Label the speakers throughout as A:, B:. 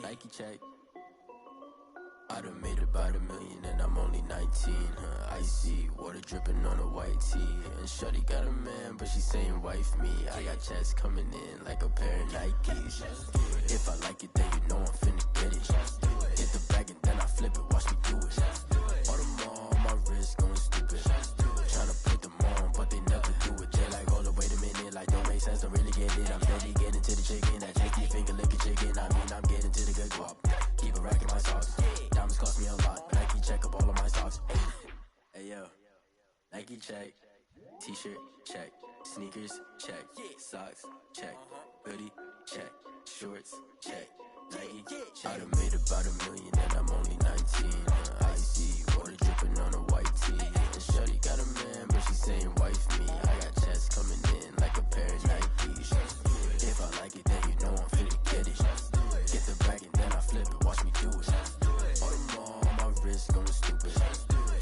A: Nike check. I done made about $1 million and I'm only 19. Icy water dripping on a white tee. And shorty got a man, but she saying wife me. I got checks coming in like a pair of Nikes. If I like it, then you know I'm finna get it. Get the bag and then I flip it, watch me do it. All them on my wrist going stupid. Tryna put them on, but they never do it. They like, hold up, wait a minute, like don't make sense, don't really get it. I'm steady getting to the chicken, that tasty finger licking chicken. I mean, I'm getting to the good guap. Keep a rack in my socks. Diamonds cost me a lot, but Nike check up all of my socks. Hey yo, Nike check. T-shirt check. Sneakers check. Socks check. Hoodie check. Shorts check. Nike check. I done made about $1 million and I'm only 19. Icy water dripping on a white tee. And shorty got a man, but she saying wife me. I got checks coming in like a pair of Nikes. If I like it, then you know I'm finna get it. Get the bag and then I flip it, watch me do it. All them on my wrist going stupid.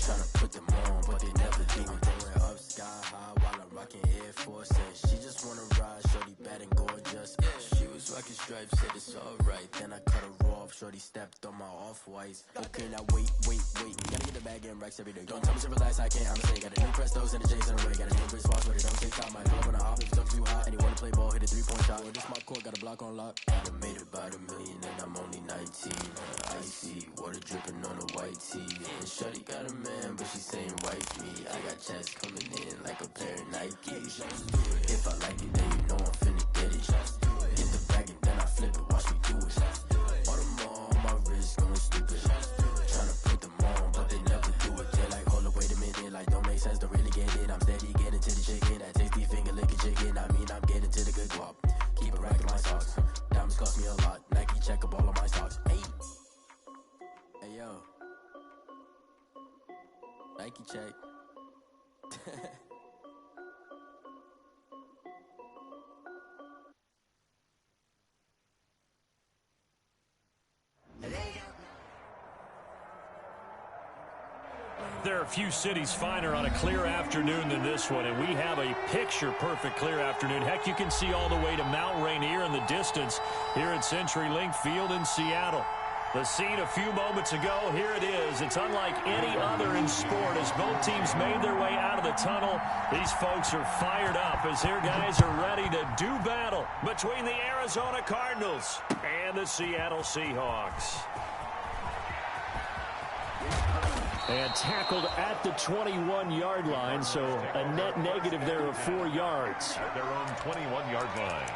A: Tryna put them on, but they never do it. Going up sky high while I'm rocking Air Force. And she just wanna ride, shorty bad and gorgeous. She was rocking stripes, said it's alright. Then I cut her off, shorty stepped on my off-whites. Okay, now wait. Gotta get the bag and racks every day. Don't tell me to relax, I can't, I'm saying. Got a new Prestos and a J's in the way. Got a new Chris Fox, but it don't take time. Might pull up on the hop if it's too hot. And you wanna play ball, hit a 3-point shot. Well, this my court, got a block on lock. I done made about $1 million and I'm only 19. Icy water dripping on a white tee. And shorty got a man, but she saying wife me. I got checks coming in like a pair of Nikes. If I like it, then you know I'm finna get it. Get the bag and then I flip it, watch me do it. All them on my wrist going stupid. Tryna put them on, but they never do it. They like, hold up, wait a minute, like don't make sense, don't really get it. I'm steady getting to the chicken, that tasty finger licking chicken. I mean, I'm getting to the good guap. Keep a rack in my socks. Diamonds cost me a lot. Nike check up all of my socks. Hey yo, Nike check.
B: There are a few cities finer on a clear afternoon than this one, and we have a picture-perfect clear afternoon. Heck, you can see all the way to Mount Rainier in the distance here at CenturyLink Field in Seattle. The scene a few moments ago, here it is. It's unlike any other in sport. As both teams made their way out of the tunnel, these folks are fired up as their guys are ready to do battle between the Arizona Cardinals and the Seattle Seahawks. And tackled at the 21-yard line, so a net negative there of 4 yards.
C: At their own 21-yard line.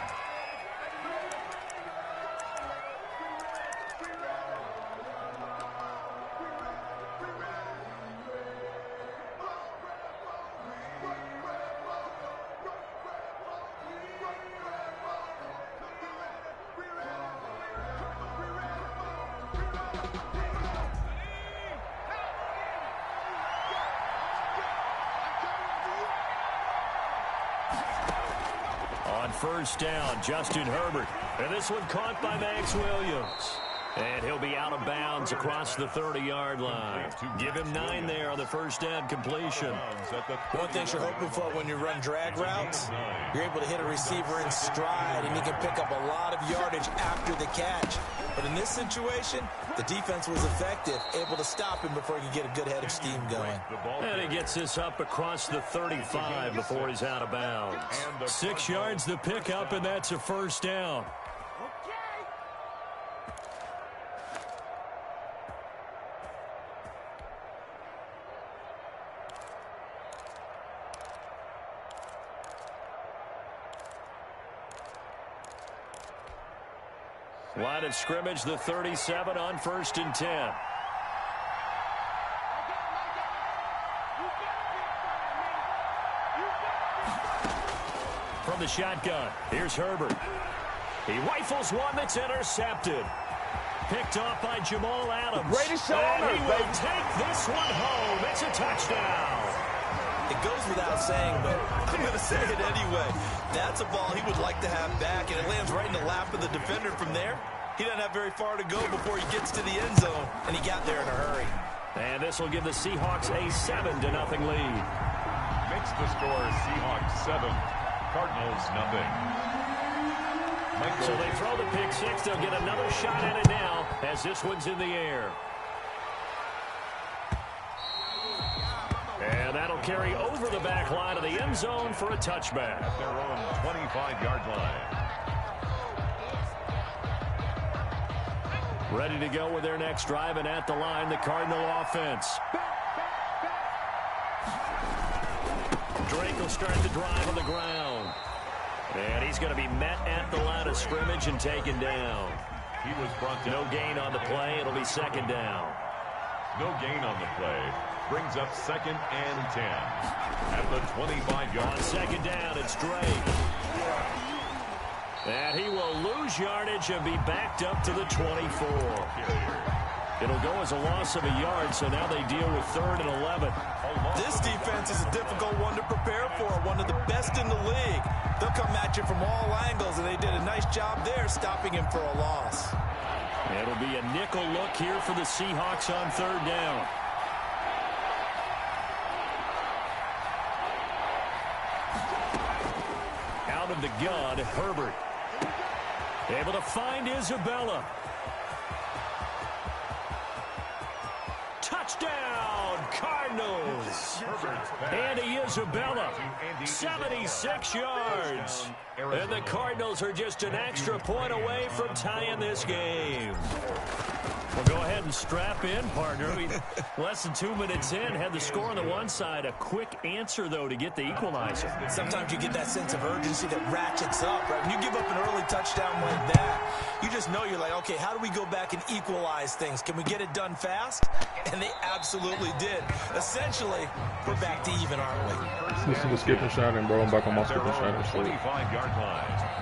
B: First down, Justin Herbert. And this one caught by Max Williams. And he'll be out of bounds across the 30-yard line. Give him 9 there on the first down completion.
D: One thing you're hoping for when you run drag routes, you're able to hit a receiver in stride, and he can pick up a lot of yardage after the catch. But in this situation, the defense was effective, able to stop him before he could get a good head of steam going.
B: And he gets this up across the 35 before he's out of bounds. 6 yards the pickup, and that's a first down. Line of scrimmage, the 37 on 1st and 10. From the shotgun, here's Herbert. He rifles one that's intercepted. Picked off by Jamal Adams.
E: Greatest show on earth,
B: he will take this one home. It's a touchdown.
D: It goes without saying, but I'm going to say it anyway. That's a ball he would like to have back, and it lands right in the lap of the defender from there. He doesn't have very far to go before he gets to the end zone, and he got there in a hurry.
B: And this will give the Seahawks a 7-0 lead.
C: Makes the score Seahawks 7, Cardinals 0.
B: So they throw the pick six. They'll get another shot at it now as this one's in the air. And that'll carry over the back line of the end zone for a touchback.
C: At their own 25-yard line.
B: Ready to go with their next drive, and at the line, the Cardinal offense. Drake will start the drive on the ground. And he's going to be met at the line of scrimmage and taken down.
C: He was brought down.
B: No gain on the play. It'll be second down.
C: No gain on the play. Brings up 2nd and 10. At the 25-yard.
B: On second down, it's Drake. And he will lose yardage and be backed up to the 24. It'll go as a loss of a yard, so now they deal with 3rd and 11.
D: This defense is a difficult one to prepare for, one of the best in the league. They'll come at you from all angles, and they did a nice job there stopping him for a loss.
B: It'll be a nickel look here for the Seahawks on 3rd down. Out of the gun, Herbert. Able to find Isabella. Touchdown, Cardinals. Andy Isabella, 76 yards. And the Cardinals are just an extra point away from tying this game. Well, go ahead and strap in, partner. Less than 2 minutes in, had the score on the one side. A quick answer, though, to get the equalizer.
D: Sometimes you get that sense of urgency that ratchets up, right? When you give up an early touchdown like that, you just know you're like, okay, how do we go back and equalize things? Can we get it done fast? And they absolutely did. Essentially, we're back to even, aren't we?
E: This is the skipping shot, and bro, I'm back on my skipping shot.
C: 25-yard line.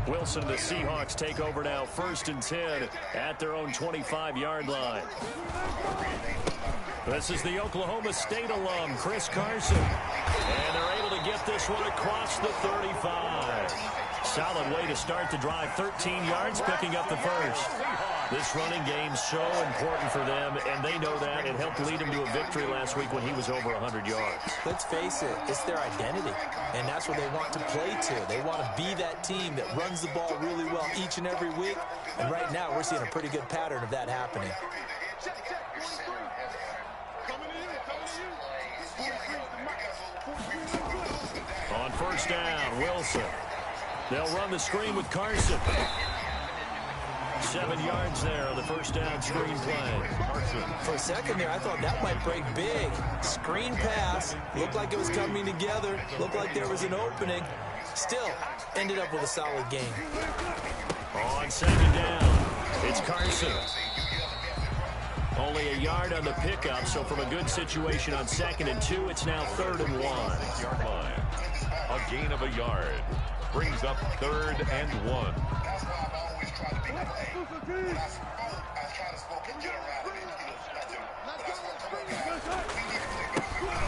B: Wilson, the Seahawks take over now, 1st and 10 at their own 25-yard line. This is the Oklahoma State alum, Chris Carson. And they're able to get this one across the 35. Solid way to start the drive, 13 yards, picking up the first. This running game so important for them, and they know that. It helped lead them to a victory last week when he was over 100 yards.
D: Let's face it, it's their identity, and that's what they want to play to. They want to be that team that runs the ball really well each and every week, and right now we're seeing a pretty good pattern of that happening.
B: On 1st down, Wilson. They'll run the screen with Carson. 7 yards there on the 1st down screen play.
D: For a second there, I thought that might break big. Screen pass. Looked like it was coming together. Looked like there was an opening. Still, ended up with a solid game.
B: On 2nd down, it's Carson. Only a yard on the pickup, so from a good situation on 2nd and 2, it's now 3rd and 1.
C: Yard line. A gain of a yard. Brings up 3rd and 1.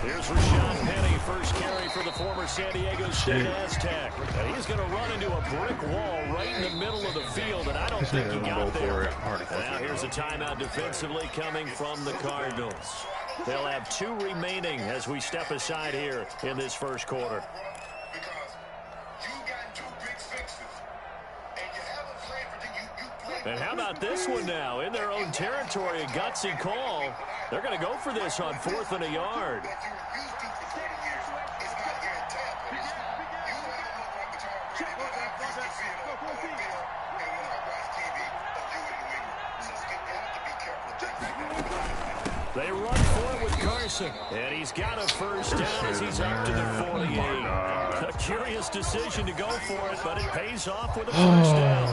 B: Here's Rashad Penny, first carry for the former San Diego State Aztec. And he's going to run into a brick wall right in the middle of the field, and I don't think he got there. Now here's a timeout defensively coming from the Cardinals. They'll have 2 remaining as we step aside here in this first quarter. And how about this one now? In their own territory, a gutsy call. They're going to go for this on 4th and a yard. They run for it with Carson. And he's got a first down as he's up to the 48. A curious decision to go for it, but it pays off with a first down.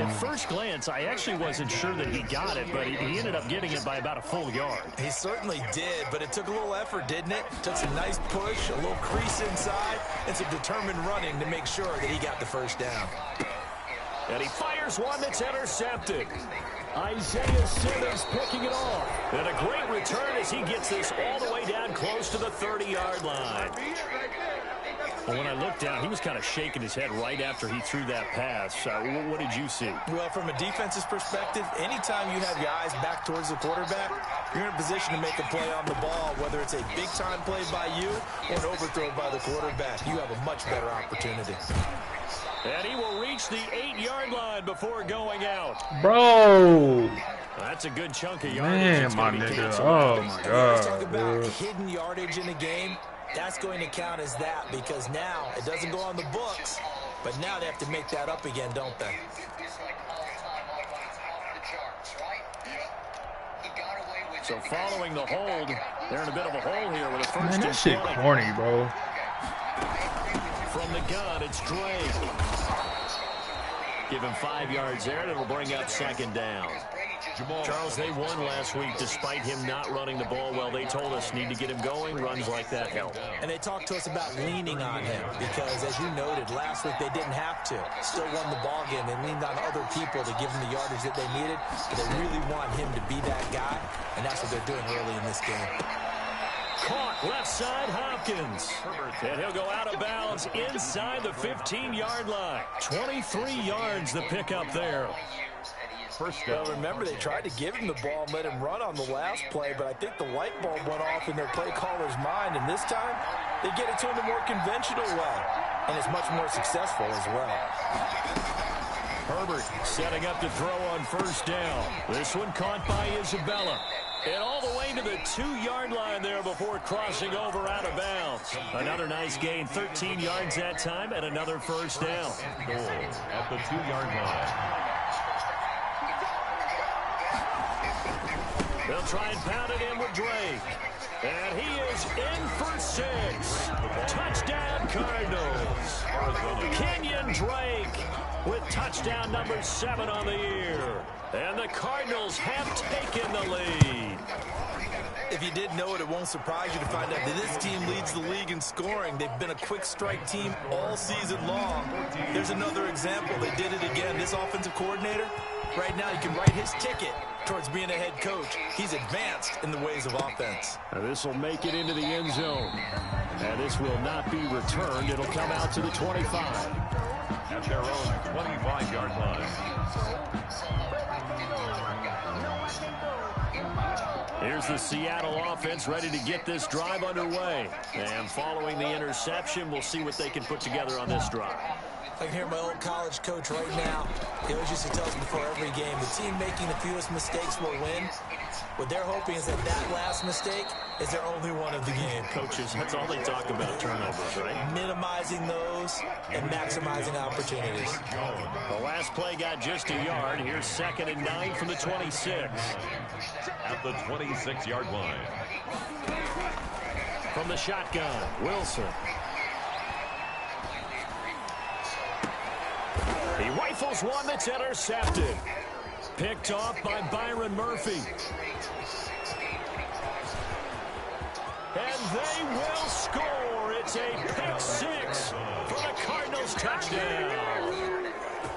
B: At first glance, I actually wasn't sure that he got it, but he ended up getting it by about a full yard.
D: He certainly did, but it took a little effort, didn't it? Took some nice push, a little crease inside, and some determined running to make sure that he got the first down.
B: And he fires one that's intercepted. Isaiah Simmons picking it off. And a great return as he gets this all the way down close to the 30-yard line. Well, when I looked down, he was kind of shaking his head right after he threw that pass. What did you see?
D: Well, from a defense's perspective, anytime you have your eyes back towards the quarterback, you're in a position to make a play on the ball, whether it's a big-time play by you or an overthrow by the quarterback. You have a much better opportunity.
B: And he will reach the 8-yard line before going out.
E: Bro.
B: That's a good chunk of yardage.
E: Man, my nigga. Oh, my God.
D: Let's talk about hidden yardage in a game. That's going to count as that because now it doesn't go on the books, but now they have to make that up again, don't they?
B: So following the hold, they're in a bit of a hole here with a first
E: Man, that
B: and
E: shit
B: 20.
E: corny, bro.
B: From the gun, it's Drake. Give him 5 yards there, and it'll bring up second down. Charles, they won last week despite him not running the ball well. They told us need to get him going. Runs like that help.
D: And they talked to us about leaning on him because, as you noted, last week they didn't have to. Still won the ball game. They leaned on other people to give them the yardage that they needed. But they really want him to be that guy, and that's what they're doing early in this game.
B: Caught left side Hopkins. And he'll go out of bounds inside the 15-yard line. 23 yards the pickup there.
D: Well, remember, they tried to give him the ball and let him run on the last play, but I think the light bulb went off in their play caller's mind, and this time they get it to him the more conventional way, and it's much more successful as well.
B: Herbert setting up to throw on first down. This one caught by Isabella. And all the way to the 2-yard line there before crossing over out of bounds. Another nice gain, 13 yards that time, and another first down.
C: Goal at the 2-yard line.
B: They'll try and pound it in with Drake. And he is in for 6. Touchdown Cardinals. Kenyon Drake with touchdown number 7 on the year. And the Cardinals have taken the lead.
D: If you didn't know it, it won't surprise you to find out that this team leads the league in scoring. They've been a quick strike team all season long. There's another example. They did it again. This offensive coordinator, right now, he can write his ticket towards being a head coach. He's advanced in the ways of offense.
B: This will make it into the end zone. And this will not be returned. It'll come out to the 25.
C: At their own 25-yard line.
B: Here's the Seattle offense ready to get this drive underway. And following the interception, we'll see what they can put together on this drive.
D: I can hear my old college coach right now. He always used to tell us before every game, the team making the fewest mistakes will win. What they're hoping is that last mistake is their only one of the game.
B: Coaches, that's all they talk about, turnovers, right?
D: Minimizing those and maximizing opportunities.
B: The last play got just a yard. Here's 2nd and 9 from the 26.
C: At the 26-yard line.
B: From the shotgun, Wilson. He rifles one that's intercepted. Picked off by Byron Murphy. And they will score. It's a pick 6 for the Cardinals touchdown.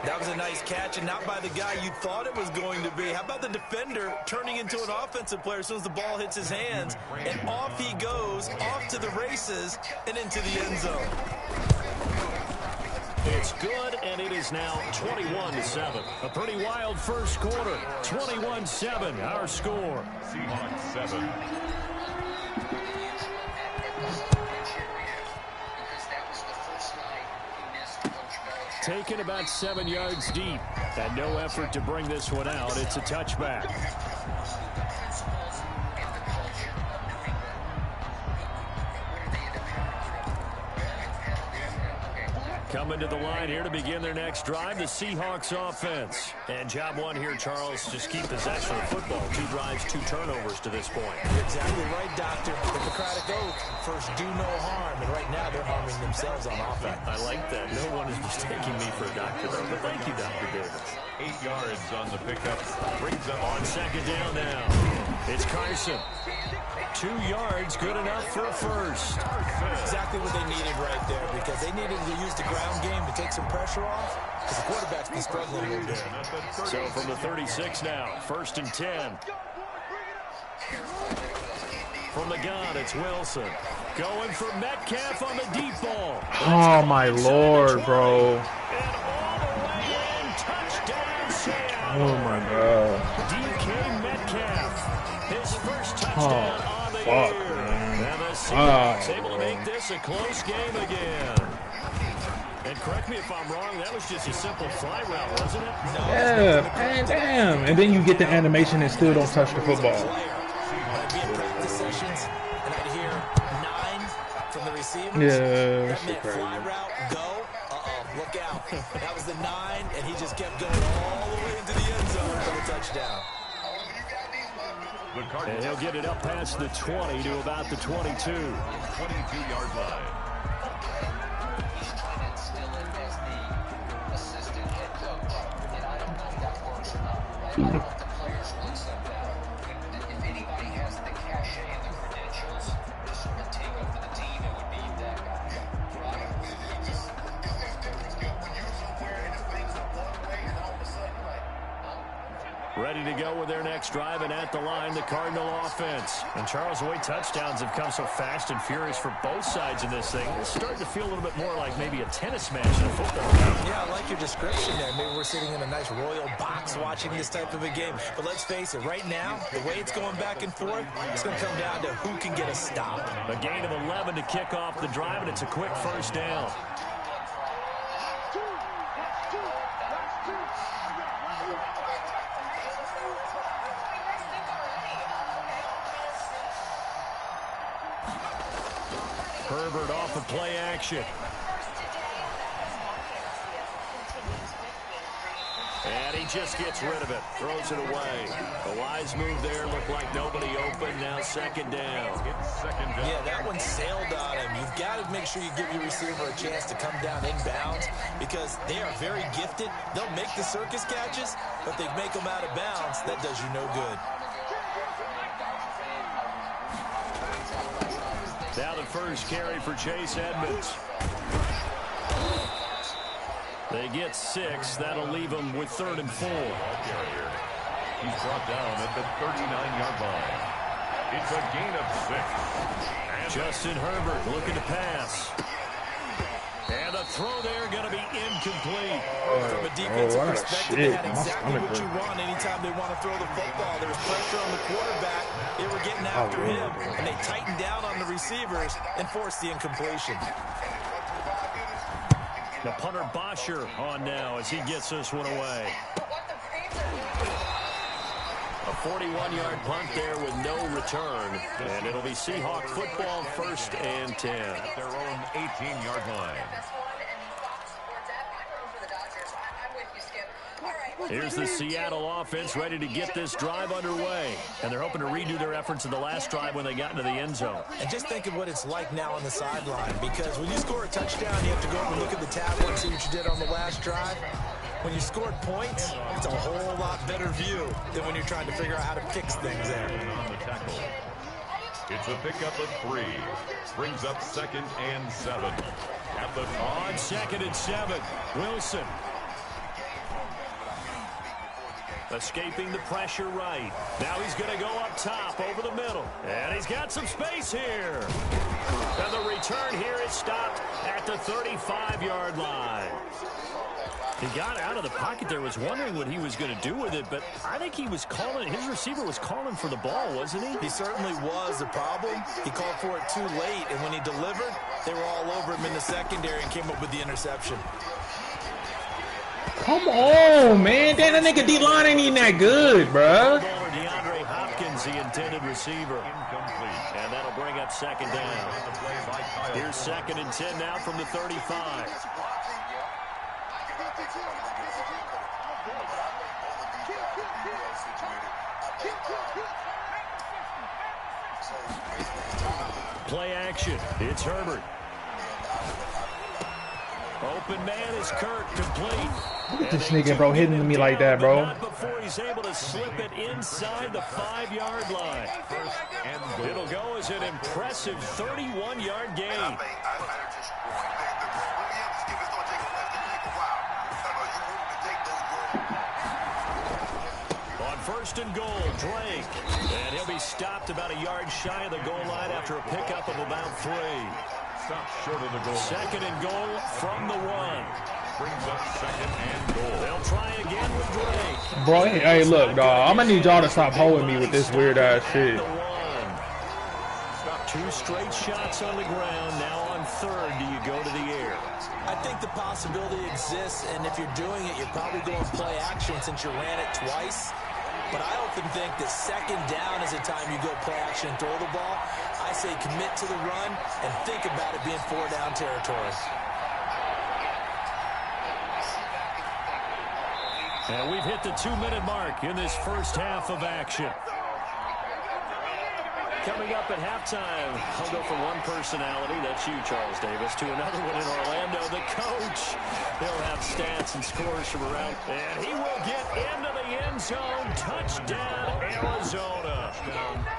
D: That was a nice catch, and not by the guy you thought it was going to be. How about the defender turning into an offensive player as soon as the ball hits his hands? And off he goes, off to the races, and into the end zone.
B: It's good, and it is now 21-7. A pretty wild first quarter. 21-7, our score.
C: Seahawks 7.
B: Taken about 7 yards deep. Had no effort to bring this one out. It's a touchback. Coming to the line here to begin their next drive, the Seahawks offense. And job one here, Charles, just keep possession of the football. 2 drives, 2 turnovers to this point.
D: You're exactly right, Doctor. Hippocratic oath. First, do no harm. And right now, they're harming themselves on offense.
B: I like that. No one is mistaking me for a doctor, though. But thank you, Dr. Davis.
C: 8 yards on the pickup. Brings up
B: On 2nd down now. It's Carson. 2 yards, good enough for a first.
D: Exactly what they needed right there, because they needed to use the ground game to take some pressure off, because the quarterback's been struggling a little bit.
B: So from the 36 now, 1st and 10. From the gun, it's Wilson. Going for Metcalf on the deep ball.
E: Oh, my Lord, bro.
B: And all the way in. Touchdown, Seattle.
E: Oh, my God.
B: DK Metcalf. His first touchdown on the
E: fuck,
B: year.
E: man.
B: And the Seahawks able to make this a close game again. And correct me if I'm wrong, that was just a simple fly route, wasn't it? No.
E: Yeah, man, damn. And then you get the animation and still don't touch the football.
D: I'd be in practice sessions, and I'd hear 9 from the receivers.
E: Yeah,
D: that meant fly route, go. Look out. That was the 9, and he just kept going all the way into the end zone for the touchdown.
B: And he'll get it up past the 20 to about the 22.
C: 22-yard line.
F: If anybody has the cachet and the credentials to sort of take over the team, it would be that guy. It's good when you're somewhere and things are one way and all of a sudden
B: Ready to go with their next drive, and at the line, the Cardinal offense. And Charles, the way touchdowns have come so fast and furious for both sides in this thing, it's starting to feel a little bit more like maybe a tennis match than a football game.
D: Yeah, I like your description there. Maybe we're sitting in a nice royal box watching this type of a game. But let's face it, right now, the way it's going back and forth, it's going to come down to who can get a stop.
B: A gain of 11 to kick off the drive, and it's a quick first down. Herbert off of play action. And he just gets rid of it. Throws it away. A wise move there. Looked like nobody open. Now second down.
D: Yeah, that one sailed on him. You've got to make sure you give your receiver a chance to come down inbounds because they are very gifted. They'll make the circus catches, but they make them out of bounds. That does you no good.
B: Now the first carry for Chase Edmonds. They get 6. That'll leave them with 3rd and 4.
C: He's brought down at the 39-yard line. It's a gain of 6.
B: Justin Herbert looking to pass. And the throw there going to be incomplete.
D: From a defensive perspective, they had exactly what you want anytime they want to throw the football. There was pressure on the quarterback. They were getting after him, and they tightened down on the receivers and forced the incompletion.
B: The punter Bosher on now as he gets this one away. A 41-yard punt there with no return. And it'll be Seahawk football, 1st and 10.
C: At their own 18-yard line.
B: Here's the Seattle offense ready to get this drive underway. And they're hoping to redo their efforts in the last drive when they got into the end zone.
D: And just think of what it's like now on the sideline, because when you score a touchdown, you have to go over and look at the tablet and see what you did on the last drive. When you scored points, it's a whole lot better view than when you're trying to figure out how to fix things there.
C: On the tackle. It's a pickup of 3. Brings up 2nd and 7. At the
B: on 2nd and 7, Wilson. Escaping the pressure right. Now he's going to go up top over the middle. And he's got some space here. And the return here is stopped at the 35-yard line. He got out of the pocket there, was wondering what he was going to do with it, but I think he was calling, his receiver was calling for the ball, wasn't he?
D: He certainly was. The problem, he called for it too late, and when he delivered, they were all over him in the secondary and came up with the interception.
E: Come on, man. That nigga D-line ain't even that good, bruh.
B: DeAndre Hopkins, the intended receiver.
C: incomplete.
B: And that'll bring up 2nd down. Here's 2nd and 10 now from the 35. Play action. It's Herbert. Open man is Kirk, complete.
E: Look at this nigga, bro, hitting me like that, bro.
B: Not before he's able to slip it inside the 5-yard line. It'll go as an impressive 31-yard gain. On first and goal, Drake. And he'll be stopped about a yard shy of the goal line after a pickup of about 3.
C: Stop short of the goal.
B: Second and goal from the 1.
C: Brings up second and goal.
B: They'll try again with Drake.
E: Bro, hey, look, dog. I'm gonna need y'all to stop holding me with this weird ass shit.
B: 2 straight shots on the ground. Now on third, do you go to the air?
D: I think the possibility exists, and if you're doing it, you're probably going play action since you ran it twice. But I often think that second down is the time you go play action and throw the ball. I say commit to the run and think about it being 4-down territory.
B: And we've hit the 2-minute mark in this first half of action. Coming up at halftime, I'll go from one personality, that's you, Charles Davis, to another one in Orlando, the coach. He'll have stats and scores from around, and he will get into the end zone. Touchdown, Arizona.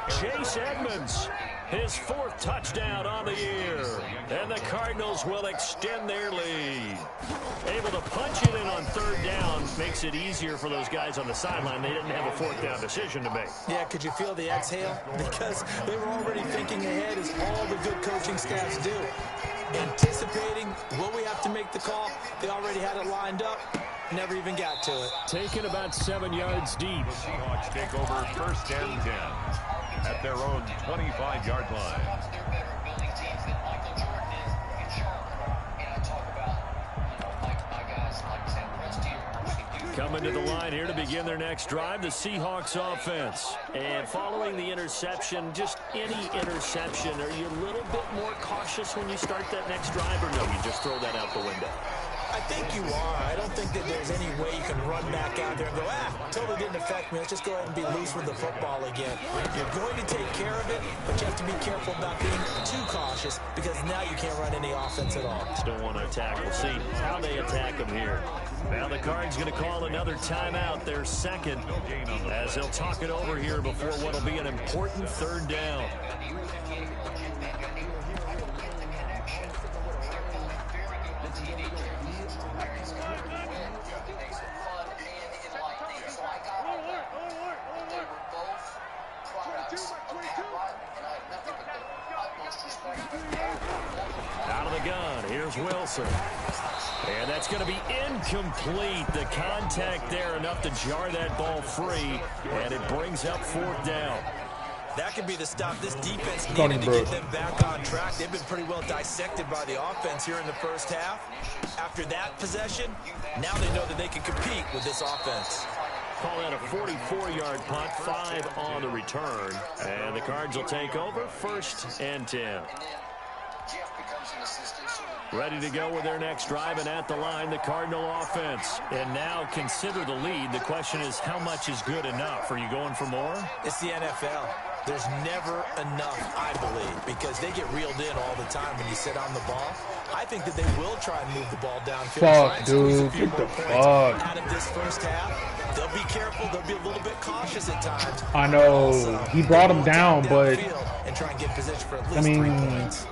B: Chase Edmonds, his 4th touchdown on the year. And the Cardinals will extend their lead. Able to punch it in on 3rd down makes it easier for those guys on the sideline. They didn't have a 4th down decision to make.
D: Yeah, could you feel the exhale? Because they were already thinking ahead, as all the good coaching staffs do. Anticipating, will we have to make the call? They already had it lined up. Never even got to it.
B: Taken about 7 yards deep.
C: The Seahawks take over first and 10 at their own 25-yard line.
F: They're better building teams than Michael Jordan is in Charlotte. And I talk about, my guys like Sam Prestier.
B: Coming to the line here to begin their next drive, the Seahawks offense. And following the interception, just any interception, are you a little bit more cautious when you start that next drive, or no, you just throw that out the window?
D: I think you are. I don't think that there's any way you can run back out there and go, totally didn't affect me. Let's just go ahead and be loose with the football again. You're going to take care of it, but you have to be careful about being too cautious, because now you can't run any offense at all.
B: Still want to attack. We'll see how they attack them here. Now the Cards going to call another timeout, their second, as they'll talk it over here before what will be an important 3rd down. Out of the gun, here's Wilson. And that's going to be incomplete. The contact there enough to jar that ball free, and it brings up 4th down.
D: That could be the stop. This defense needed to get them back on track. They've been pretty well dissected by the offense here in the first half. After that possession, now they know that they can compete with this offense.
B: Call that a 44-yard punt, 5 on the return. And the Cards will take over, 1st and 10. Ready to go with their next drive, and at the line, the Cardinal offense. And now consider the lead. The question is, how much is good enough? Are you going for more?
D: It's the NFL. There's never enough, I believe, because they get reeled in all the time when you sit on the ball. I think that they will try and move the ball downfield.
E: Fuck, dude. Get the fuck
D: out of this first half. They'll be careful. They'll be a little bit cautious at times.
E: I know. He brought him down, but
D: and try and get position for at least 3 points.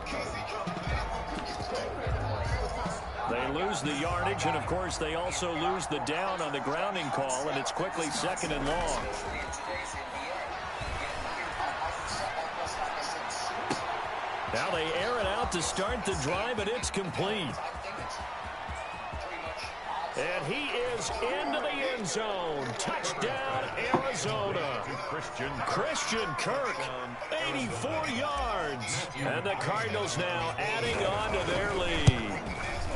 B: They lose the yardage, and of course they also lose the down on the grounding call, and it's quickly 2nd and long. Now they air it out to start the drive, and it's complete. And he is into the end zone. Touchdown, Arizona. Christian Kirk, 84 yards. And the Cardinals now adding on to their lead.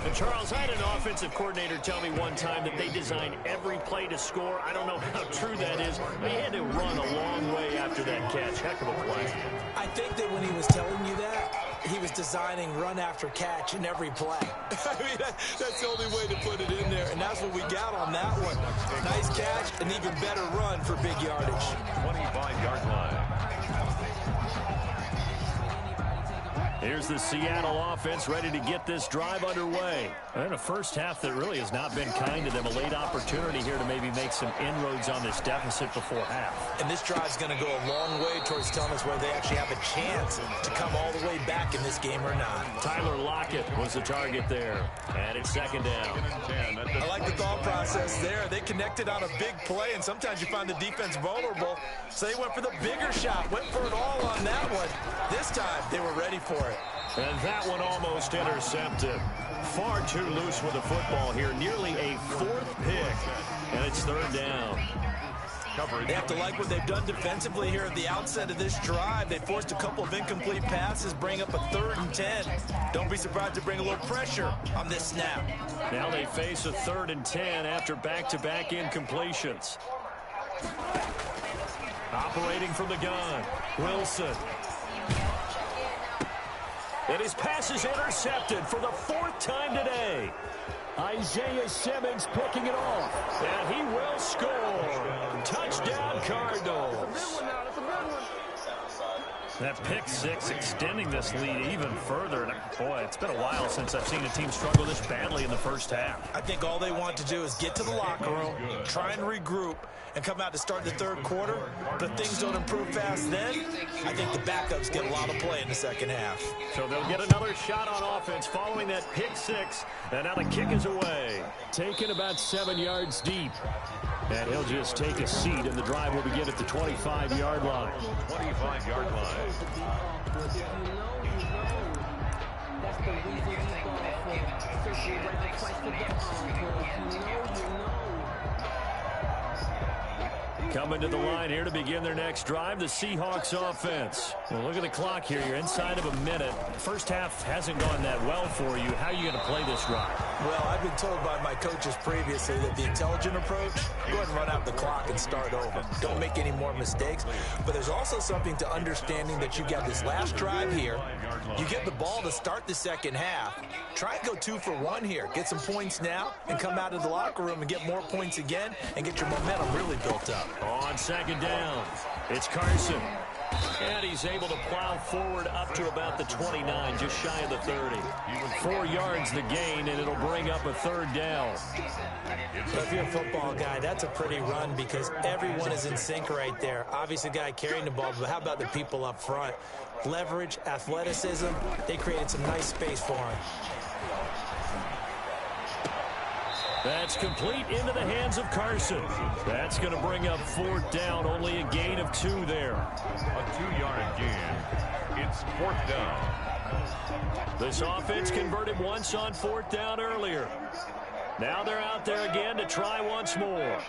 B: And Charles, I had an offensive coordinator tell me one time that they design every play to score. I don't know how true that is. They had to run a long way after that catch. Heck of a play.
D: I think that when he was telling you that, he was designing run after catch in every play. I mean, that's the only way to put it in there, and that's what we got on that one. Nice catch, an even better run for big yardage.
C: 25-yard line.
B: Here's the Seattle offense ready to get this drive underway. And a first half that really has not been kind to them. A late opportunity here to maybe make some inroads on this deficit before half.
D: And this drive's going to go a long way towards telling us whether they actually have a chance to come all the way back in this game or not.
B: Tyler Lockett was the target there. And it's second down.
D: I like the thought process there. They connected on a big play, and sometimes you find the defense vulnerable. So they went for the bigger shot, went for it all on that one. This time, they were ready for it.
B: And that one almost intercepted. Far too loose with the football here. Nearly a fourth pick. And it's third down.
D: They have to like what they've done defensively here at the outset of this drive. They forced a couple of incomplete passes, bring up a 3rd and 10. Don't be surprised to bring a little pressure on this snap.
B: Now they face a 3rd and 10 after back-to-back incompletions. Operating from the gun, Wilson. And his pass is intercepted for the 4th time today. Isaiah Simmons picking it off. And he will score. Touchdown, Cardinals. That pick six extending this lead even further. And boy, it's been a while since I've seen a team struggle this badly in the first half.
D: I think all they want to do is get to the locker room, try and regroup, and come out to start the third quarter. But if things don't improve fast then, I think the backups get a lot of play in the second half.
B: So they'll get another shot on offense following that pick six. And now the kick is away. Taken about 7 yards deep. And he'll just take a seat, and the drive will begin at the 25-yard line.
C: 25-yard line.
B: Coming to the line here to begin their next drive, the Seahawks offense. Well, look at the clock here. You're inside of a minute. First half hasn't gone that well for you. How are you going to play this drive?
D: Well, I've been told by my coaches previously that the intelligent approach, go ahead and run out the clock and start over. Don't make any more mistakes. But there's also something to understanding that you got this last drive here. You get the ball to start the second half. Try and go 2 for 1 here. Get some points now and come out of the locker room and get more points again and get your momentum really built up.
B: On second down, it's Carson. And he's able to plow forward up to about the 29, just shy of the 30. 4 yards the gain, and it'll bring up a 3rd down.
D: So if you're a football guy, that's a pretty run because everyone is in sync right there. Obviously, the guy carrying the ball, but how about the people up front? Leverage, athleticism, they created some nice space for him.
B: That's complete into the hands of Carson. That's going to bring up 4th down, only a gain of 2 there.
C: A 2-yard gain. It's 4th down.
B: This offense converted once on 4th down earlier. Now they're out there again to try once more.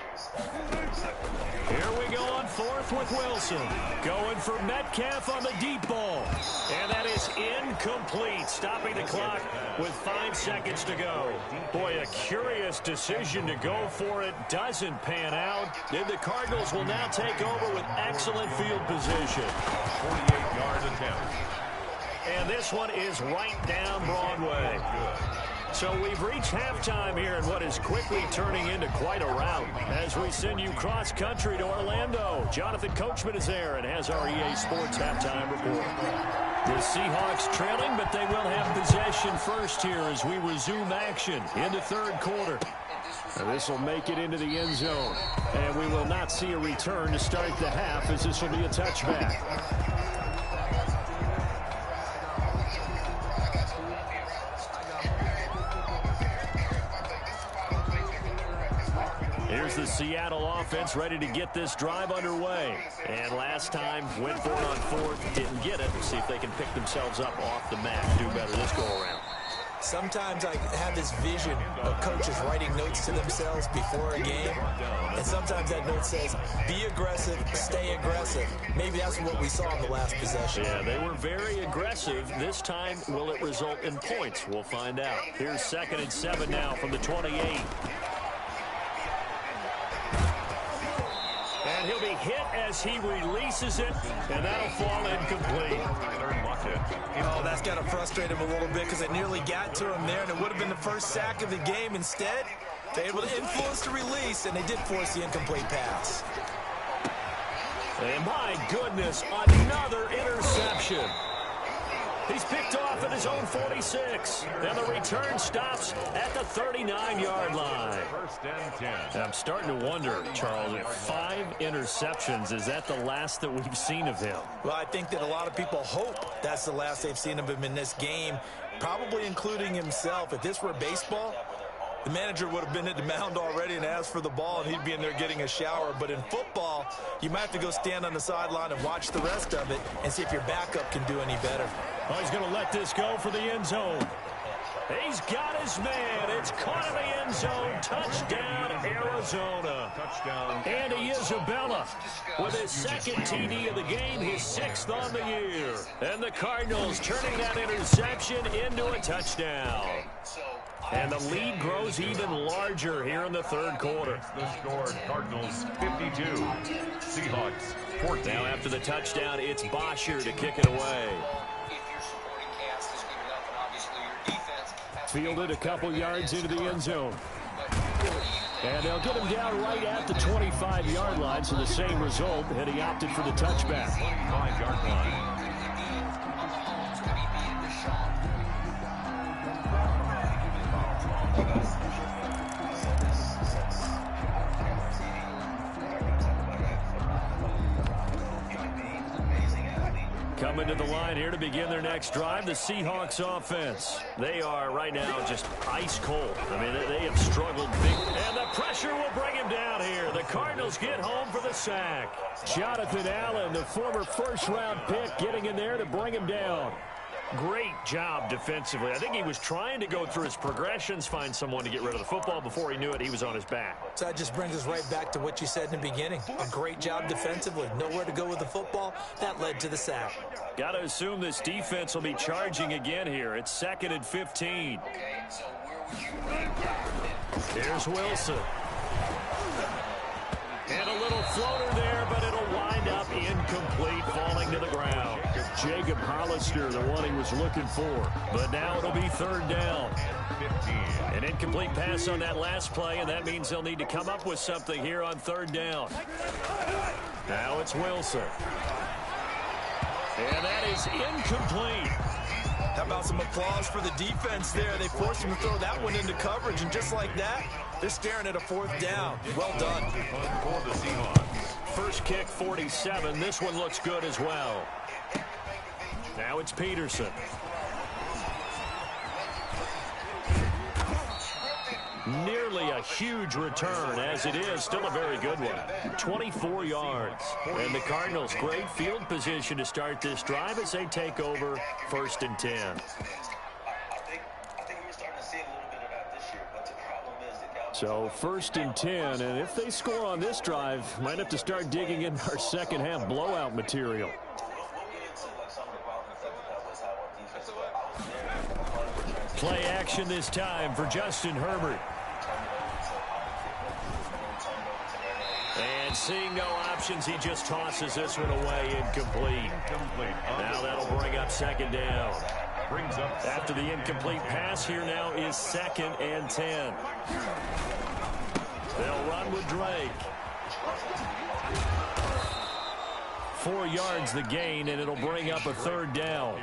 B: Here we go on 4th with Wilson. Going for Metcalf on the deep ball. And that is incomplete, stopping the clock with 5 seconds to go. Boy, a curious decision to go for it. Doesn't pan out. And the Cardinals will now take over with excellent field position.
C: 48-yard attempt.
B: And this one is right down Broadway. So we've reached halftime here in what is quickly turning into quite a rout as we send you cross-country to Orlando. Jonathan Coachman is there and has our EA Sports halftime report. The Seahawks trailing, but they will have possession first here as we resume action in the 3rd quarter. This will make it into the end zone, and we will not see a return to start the half as this will be a touchback. Here's the Seattle offense ready to get this drive underway. And last time, went for it on 4th, didn't get it. We'll see if they can pick themselves up off the mat and do better this go-around.
D: Sometimes I have this vision of coaches writing notes to themselves before a game. And sometimes that note says, be aggressive, stay aggressive. Maybe that's what we saw in the last possession.
B: Yeah, they were very aggressive. This time, will it result in points? We'll find out. Here's 2nd and 7 now from the 28. And he'll be hit as he releases it, and that'll fall incomplete.
D: Oh, that's got to frustrate him a little bit because it nearly got to him there, and it would have been the first sack of the game. Instead, they're able to influence the release, and they did force the incomplete pass.
B: And my goodness, another interception. He's picked off at his own 46. And the return stops at the 39-yard line.
C: First and 10.
B: And I'm starting to wonder, Charles, if 5 interceptions, is that the last that we've seen of him?
D: Well, I think that a lot of people hope that's the last they've seen of him in this game, probably including himself. If this were baseball, the manager would have been at the mound already and asked for the ball, and he'd be in there getting a shower. But in football, you might have to go stand on the sideline and watch the rest of it and see if your backup can do any better.
B: Oh, he's going to let this go for the end zone. He's got his man. It's caught in the end zone. Touchdown, Arizona.
C: Touchdown.
B: Andy Isabella with his second TD of the game, his 6th on the year. And the Cardinals turning that interception into a touchdown. And the lead grows even larger here in the third quarter.
C: The score, Cardinals 52, Seahawks 14.
B: Now after the touchdown, it's Bosher to kick it away. Fielded a couple yards into the end zone. And they'll get him down right at the 25-yard line, so the same result, and he opted for the touchback.
C: 25-yard line.
B: Coming to the line here to begin their next drive, the Seahawks offense. They are right now just ice cold. I mean, they have struggled big. And the pressure will bring him down here. The Cardinals get home for the sack. Jonathan Allen, the former first-round pick, getting in there to bring him down. Great job defensively. I think he was trying to go through his progressions, find someone to get rid of the football. Before he knew it, he was on his back.
D: So that just brings us right back to what you said in the beginning. A great job defensively. Nowhere to go with the football. That led to the sack.
B: Got to assume this defense will be charging again here. It's 2nd and 15. Here's Wilson. And a little floater there, but it'll wind up incomplete, falling to the ground. Jacob Hollister, the one he was looking for. But now it'll be 3rd down. An incomplete pass on that last play, and that means they'll need to come up with something here on 3rd down. Now it's Wilson. And that is incomplete.
D: How about some applause for the defense there? They forced him to throw that one into coverage, and just like that, they're staring at a 4th down. Well done.
C: For the Seahawks.
B: First kick, 47. This one looks good as well. Now it's Peterson. Nearly a huge return, as it is. Still a very good one. 24 yards. And the Cardinals, great field position to start this drive as they take over 1st and 10.
F: I think we're starting to see a little bit of that this year, but the problem is that
B: So 1st and 10, and if they score on this drive, might have to start digging in our second half blowout material. Play action this time for Justin Herbert. And seeing no options, he just tosses this one away, incomplete. Now that'll bring up 2nd down. After the incomplete pass, here now is 2nd and 10. They'll run with Drake. 4 yards the gain, and it'll bring up a 3rd down.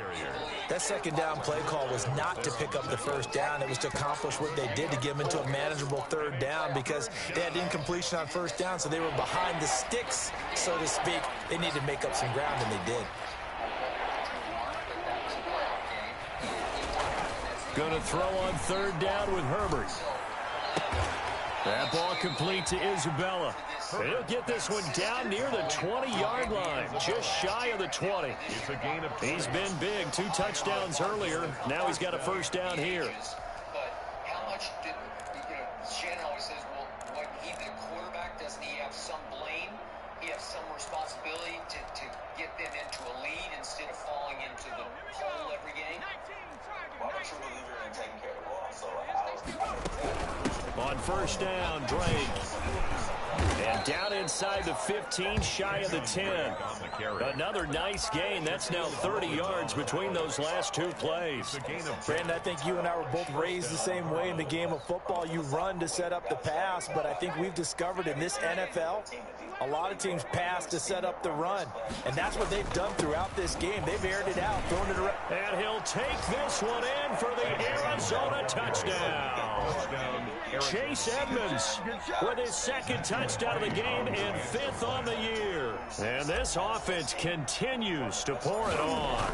D: That 2nd down play call was not to pick up the 1st down. It was to accomplish what they did to get them into a manageable 3rd down because they had incompletion on 1st down, so they were behind the sticks, so to speak. They needed to make up some ground, and they did.
B: Going to throw on 3rd down with Herbert. That ball complete to Isabella. He'll get this one down near the 20-yard line, just shy of the 20.
C: It's a gain of 20.
B: He's been big, 2 touchdowns earlier. Now he's got a 1st down here.
F: But how much did, Shannon always says, well, when he's the quarterback, doesn't he have some blame? He has some responsibility to get them into a lead instead of falling into the hole every game? Well, I'm a true believer in taking care of the ball, so
B: On 1st down, Drake. And down inside the 15, shy of the 10. Another nice gain. That's now 30 yards between those last two plays.
D: Brandon, I think you and I were both raised the same way in the game of football. You run to set up the pass, but I think we've discovered in this NFL, a lot of teams pass to set up the run. And that's what they've done throughout this game. They've aired it out, thrown it around.
B: And he'll take this one in for the Arizona touchdown. Chase Edmonds with his second touchdown of the game and 5th on the year. And this offense continues to pour it on.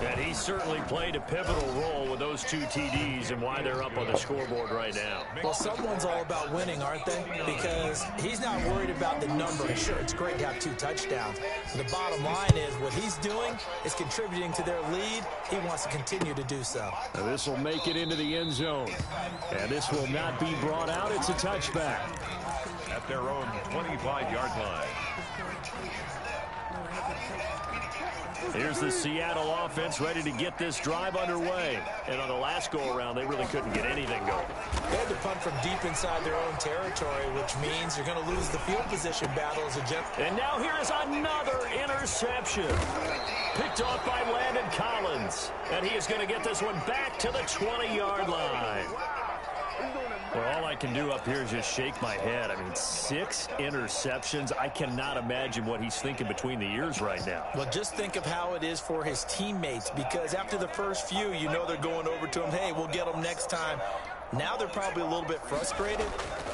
B: And he certainly played a pivotal role with those 2 TDs and why they're up on the scoreboard right now.
D: Well, someone's all about winning, aren't they? Because he's not worried about the number. Sure, it's great to have 2 touchdowns. The bottom line is what he's doing is contributing to their lead. He wants to continue to do so.
B: Now this will make it into the end zone. And this will not be brought out. It's a touchback.
C: At their own 25-yard line.
B: Here's the Seattle offense ready to get this drive underway. And on the last go-around, they really couldn't get anything going.
D: They had to punt from deep inside their own territory, which means you're going to lose the field position battle as a jet.
B: And now here is another interception. Picked off by Landon Collins. And he is going to get this one back to the 20-yard line. Well, all I can do up here is just shake my head. I mean, 6 interceptions. I cannot imagine what he's thinking between the ears right now.
D: Well, just think of how it is for his teammates, because after the first few, you know they're going over to him, hey, we'll get them next time. Now they're probably a little bit frustrated.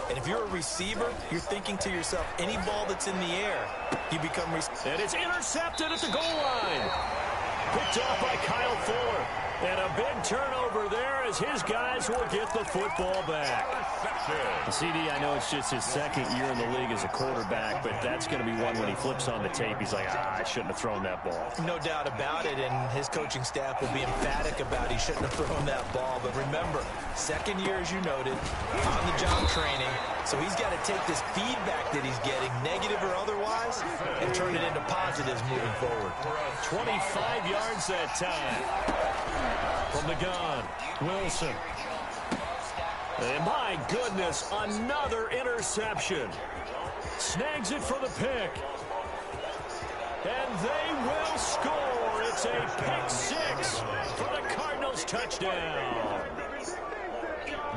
D: And if you're a receiver, you're thinking to yourself, any ball that's in the air, you become...
B: And it's intercepted at the goal line. Picked off by Kyle Fuller. And a big turnover there as his guys will get the football back. CD, I know it's just his second year in the league as a quarterback, but that's going to be one when he flips on the tape. He's like, I shouldn't have thrown that ball.
D: No doubt about it, and his coaching staff will be emphatic about he shouldn't have thrown that ball. But remember, second year, as you noted, on-the-job training. So he's got to take this feedback that he's getting, negative or otherwise, and turn it into positives moving forward.
B: 25 yards that time. From the gun, Wilson. And my goodness, another interception. Snags it for the pick. And they will score. It's a pick 6 for the Cardinals touchdown.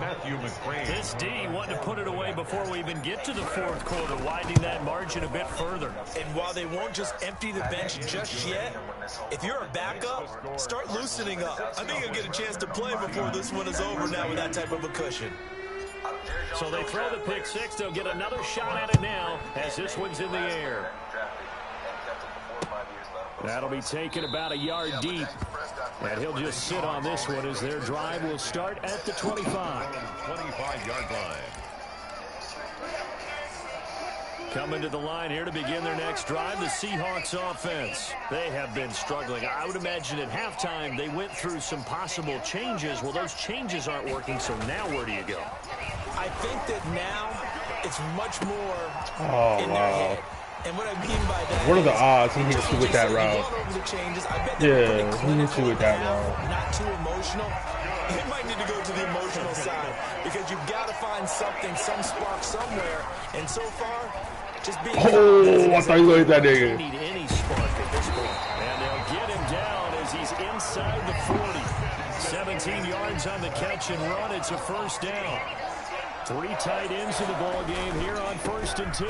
C: Matthew McCrane.
B: This D wanted to put it away before we even get to the 4th quarter, widening that margin a bit further.
D: And while they won't just empty the bench just yet, if you're a backup, start loosening up. I think you'll get a chance to play before this one is over now with that type of a cushion.
B: So they throw the pick 6. They'll get another shot at it now as this one's in the air. That'll be taken about a yard deep. And he'll just sit on this one as their drive will start at the 25.
C: 25-yard line.
B: Coming to the line here to begin their next drive, the Seahawks offense. They have been struggling. I would imagine at halftime they went through some possible changes. Well, those changes aren't working, so now where do you go?
D: I think that now it's much more in their head. And what I mean by that,
E: what are the odds he hits you with that route? Yeah, he hits you with that route.
D: Not too emotional. You might need to go to the emotional side because you've got to find something, some spark somewhere. And so far, just being...
E: Oh, I thought you looked at that nigga.
B: Need any spark at this point. And they'll get him down as he's inside the 40. 17 yards on the catch and run. It's a first down. 3 tight ends in the ball game here on 1st and 10.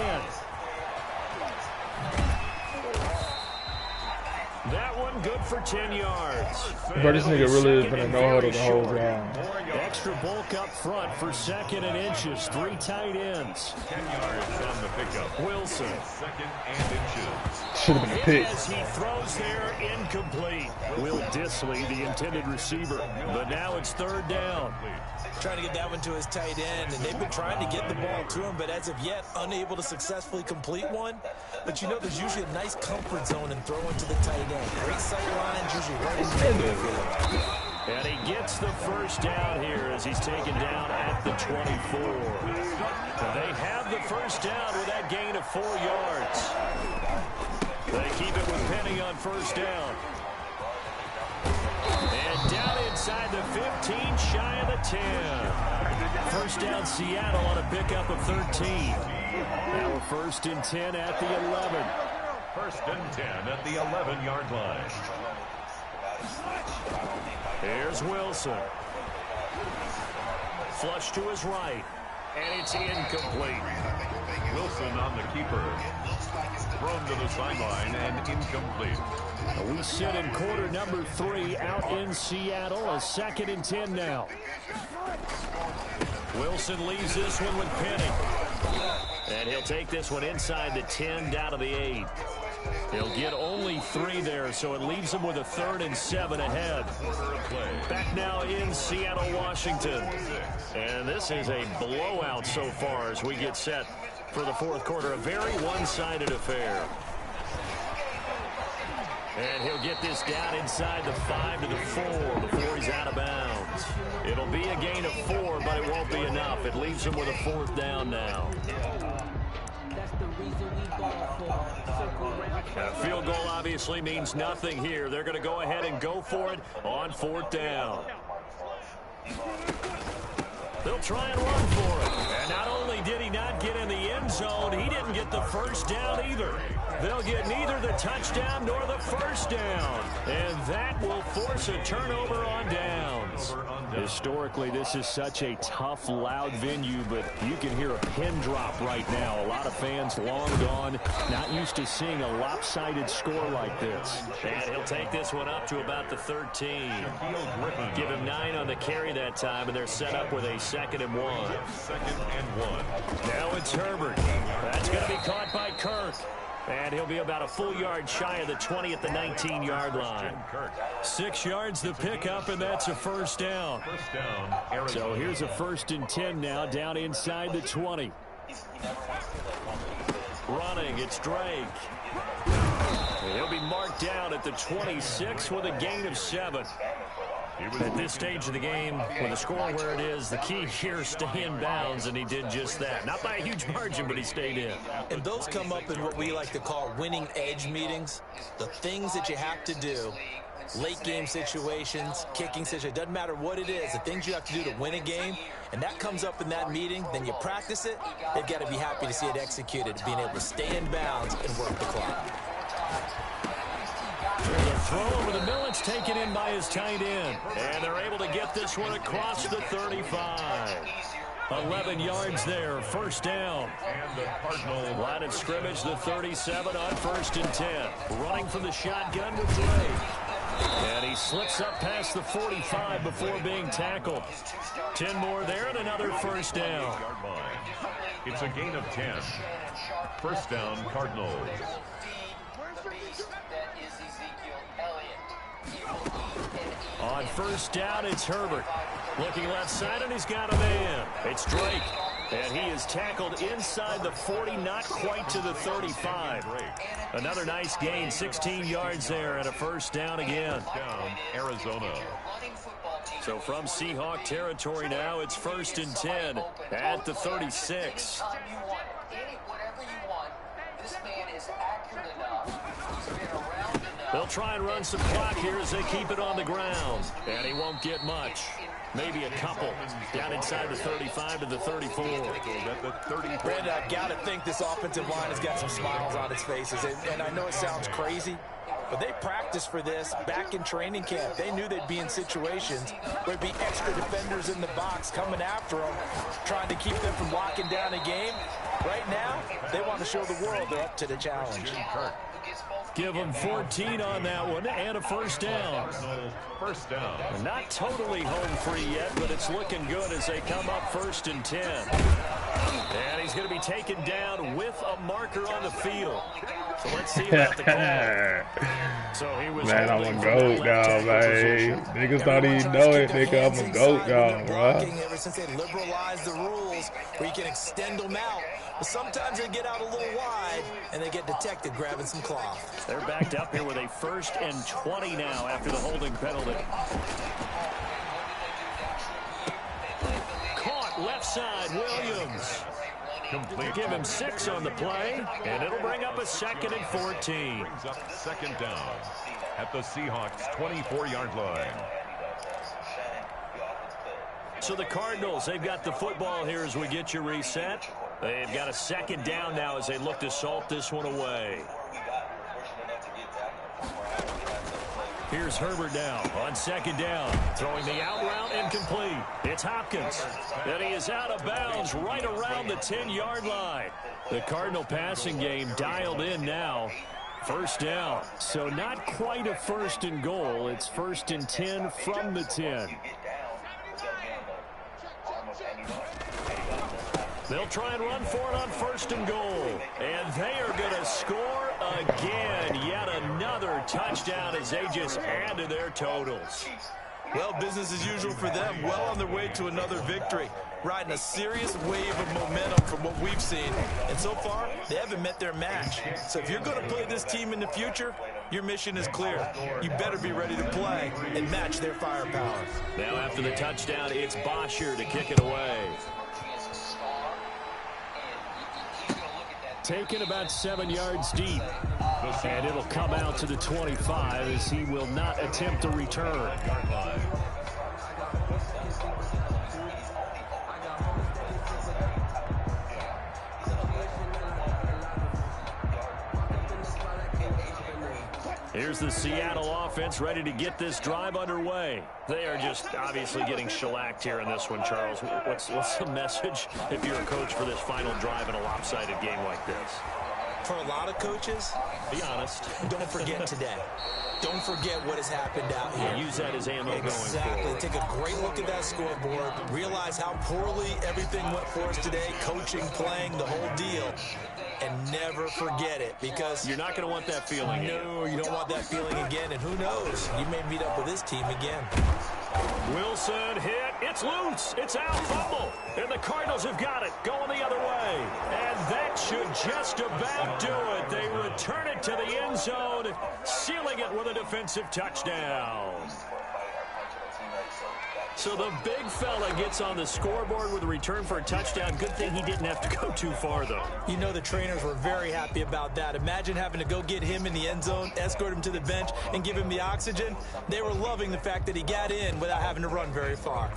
B: That one good for 10 yards.
E: But this nigga really has been a no-huddle the whole time.
B: Extra bulk up front for 2nd and inches. 3 tight ends.
C: 10 yards on the pickup.
B: Wilson.
C: 2nd and inches.
E: Should have been a pick.
B: As he throws there, incomplete. Will Dissly, the intended receiver. But now it's 3rd down.
D: Trying to get that one to his tight end, and they've been trying to get the ball to him, but as of yet, unable to successfully complete one. But you know, there's usually a nice comfort zone in throwing to the tight end. Great sight lines, usually right in the midfield.
B: And he gets the first down here as he's taken down at the 24. They have the first down with that gain of 4 yards. They keep it with Penny on first down. And down inside the 15, shy of the 10. First down Seattle on a pickup of 13. Now we're 1st and 10 at the 11.
C: 1st and 10 at the 11-yard line.
B: Here's Wilson. Flush to his right. And it's incomplete.
C: Wilson on the keeper. Thrown to the sideline and incomplete.
B: We sit in quarter number 3 out in Seattle. A 2nd and 10 now. Wilson leaves this one with Penny. And he'll take this one inside the 10 down to the 8. He'll get only 3 there, so it leaves him with a 3rd and 7 ahead. Back now in Seattle, Washington. And this is a blowout so far as we get set for the 4th quarter. A very one-sided affair. And he'll get this down inside the 5 to the 4 before he's out of bounds. It'll be a gain of 4, but it won't be enough. It leaves him with a 4th down now. A field goal obviously means nothing here. They're going to go ahead and go for it on 4th down. They'll try and run for it. And not only did he not get in the end zone, he didn't get the 1st down either. They'll get neither the touchdown nor the 1st down. And that will force a turnover on downs. Historically, this is such a tough, loud venue, but you can hear a pin drop right now. A lot of fans long gone, not used to seeing a lopsided score like this. And he'll take this one up to about the 13. Give him 9 on the carry that time, and they're set up with a 2nd and 1.
C: 2nd and 1.
B: Now it's Herbert. That's going to be caught by Kirk. And he'll be about a full yard shy of the 20 at the 19-yard line. 6 yards the pickup, and that's a 1st down. So here's a 1st and 10 now down inside the 20. Running, it's Drake. And he'll be marked down at the 26 with a gain of 7. At this stage of the game, with the score where it is, the key here, stay in bounds, and he did just that. Not by a huge margin, but he stayed in.
D: And those come up in what we like to call winning edge meetings. The things that you have to do, late game situations, kicking situations, doesn't matter what it is, the things you have to do to win a game, and that comes up in that meeting, then you practice it, they've got to be happy to see it executed, being able to stay in bounds and work the clock.
B: There's a throw over the middle. It's taken in by his tight end. And they're able to get this one across the 35. 11 yards there. 1st down.
C: And the Cardinal
B: line of scrimmage, the 37 on 1st and 10. Running from the shotgun with Drake. And he slips up past the 45 before being tackled. 10 more there and another 1st down.
C: It's a gain of 10. 1st down, Cardinals.
B: On 1st down, it's Herbert. Looking left side, and he's got a man. It's Drake. And he is tackled inside the 40, not quite to the 35. Another nice gain, 16 yards there, and a 1st down again.
C: Down, Arizona.
B: So from Seahawk territory now, it's 1st and 10 at the 36. They'll try and run some clock here as they keep it on the ground. And he won't get much. Maybe a couple. Down inside the 35 to the 34.
D: Brandon, I've got to think this offensive line has got some smiles on its faces. And I know it sounds crazy, but they practiced for this back in training camp. They knew they'd be in situations where there'd be extra defenders in the box coming after them, trying to keep them from locking down a game. Right now, they want to show the world they're up to the challenge.
B: Give them 14 on that one and a 1st down.
C: 1st down.
B: Not totally home free yet, but it's looking good as they come up 1st and 10. And he's going to be taken down with a marker on the field. So let's see about the call. So he was
E: man, I'm a GOAT now, man. Niggas don't even know it, nigga. I'm a GOAT now, bro.
D: Ever since they liberalized the rules where you can extend them out. But sometimes they get out a little wide, and they get detected grabbing some cloth.
B: They're backed up here with a 1st and 20 now after the holding penalty. Caught left side, Williams.
C: Complete.
B: Give him 6 on the play, and it'll bring up a 2nd and 14.
C: Brings up 2nd down at the Seahawks' 24-yard line.
B: So the Cardinals, they've got the football here as we get you reset. They've got a second down now as they look to salt this one away. Here's Herbert now on second down. Throwing the out route incomplete. It's Hopkins. And he is out of bounds right around the 10-yard line. The Cardinal passing game dialed in now. First down. So not quite a first and goal. It's first and 10 from the 10. They'll try and run for it on first and goal. And they are going to score again. Yet another touchdown as they just add to their totals.
D: Well, business as usual for them. Well on their way to another victory. Riding a serious wave of momentum from what we've seen. And so far, they haven't met their match. So if you're going to play this team in the future, your mission is clear. You better be ready to play and match their firepower.
B: Now after the touchdown, it's Bosher to kick it away. Taken about 7 yards deep. And it'll come out to the 25 as he will not attempt a return. Here's the Seattle offense ready to get this drive underway. They are just obviously getting shellacked here in this one, Charles. What's the message if you're a coach for this final drive in a lopsided game like this?
D: For a lot of coaches,
B: be honest.
D: Don't forget today. Don't forget what has happened out here.
B: Use that as ammo going forward.
D: Exactly. Take a great look at that scoreboard. Realize how poorly everything went for us today. Coaching, playing, the whole deal. And never forget it, because
B: you're not going to want that feeling.
D: No, you don't want that feeling again. And who knows? You may meet up with this team again.
B: Wilson hit. It's loose. It's out. Fumble. And the Cardinals have got it. Going the other way. And that should just about do it. They return it to the end zone, sealing it with a defensive touchdown. So the big fella gets on the scoreboard with a return for a touchdown. Good thing he didn't have to go too far, though.
D: You know the trainers were very happy about that. Imagine having to go get him in the end zone, escort him to the bench, and give him the oxygen. They were loving the fact that he got in without having to run very far.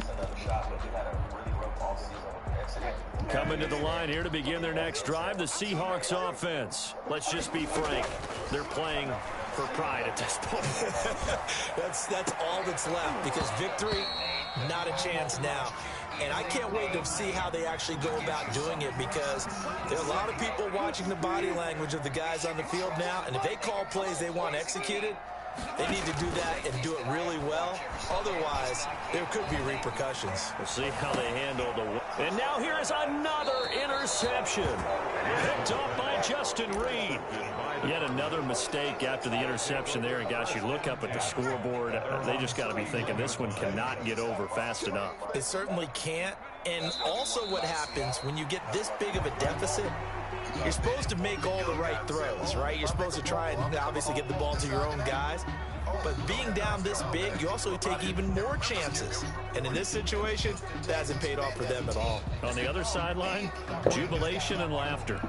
B: Coming to the line here to begin their next drive, the Seahawks offense. Let's just be frank. They're playing for pride at this point.
D: That's all that's left, because victory, not a chance now. And I can't wait to see how they actually go about doing it, because there are a lot of people watching the body language of the guys on the field now, and if they call plays they want executed, they need to do that and do it really well. Otherwise, there could be repercussions.
B: We'll see how they handle the... And now here is another interception. Picked off by Justin Reed. Yet another mistake after the interception there. And, gosh, you look up at the scoreboard, they just got to be thinking this one cannot get over fast enough.
D: It certainly can't. And also what happens when you get this big of a deficit, you're supposed to make all the right throws, right? You're supposed to try and obviously get the ball to your own guys. But being down this big, you also take even more chances. And in this situation, that hasn't paid off for them at all.
B: On the other sideline, jubilation and laughter.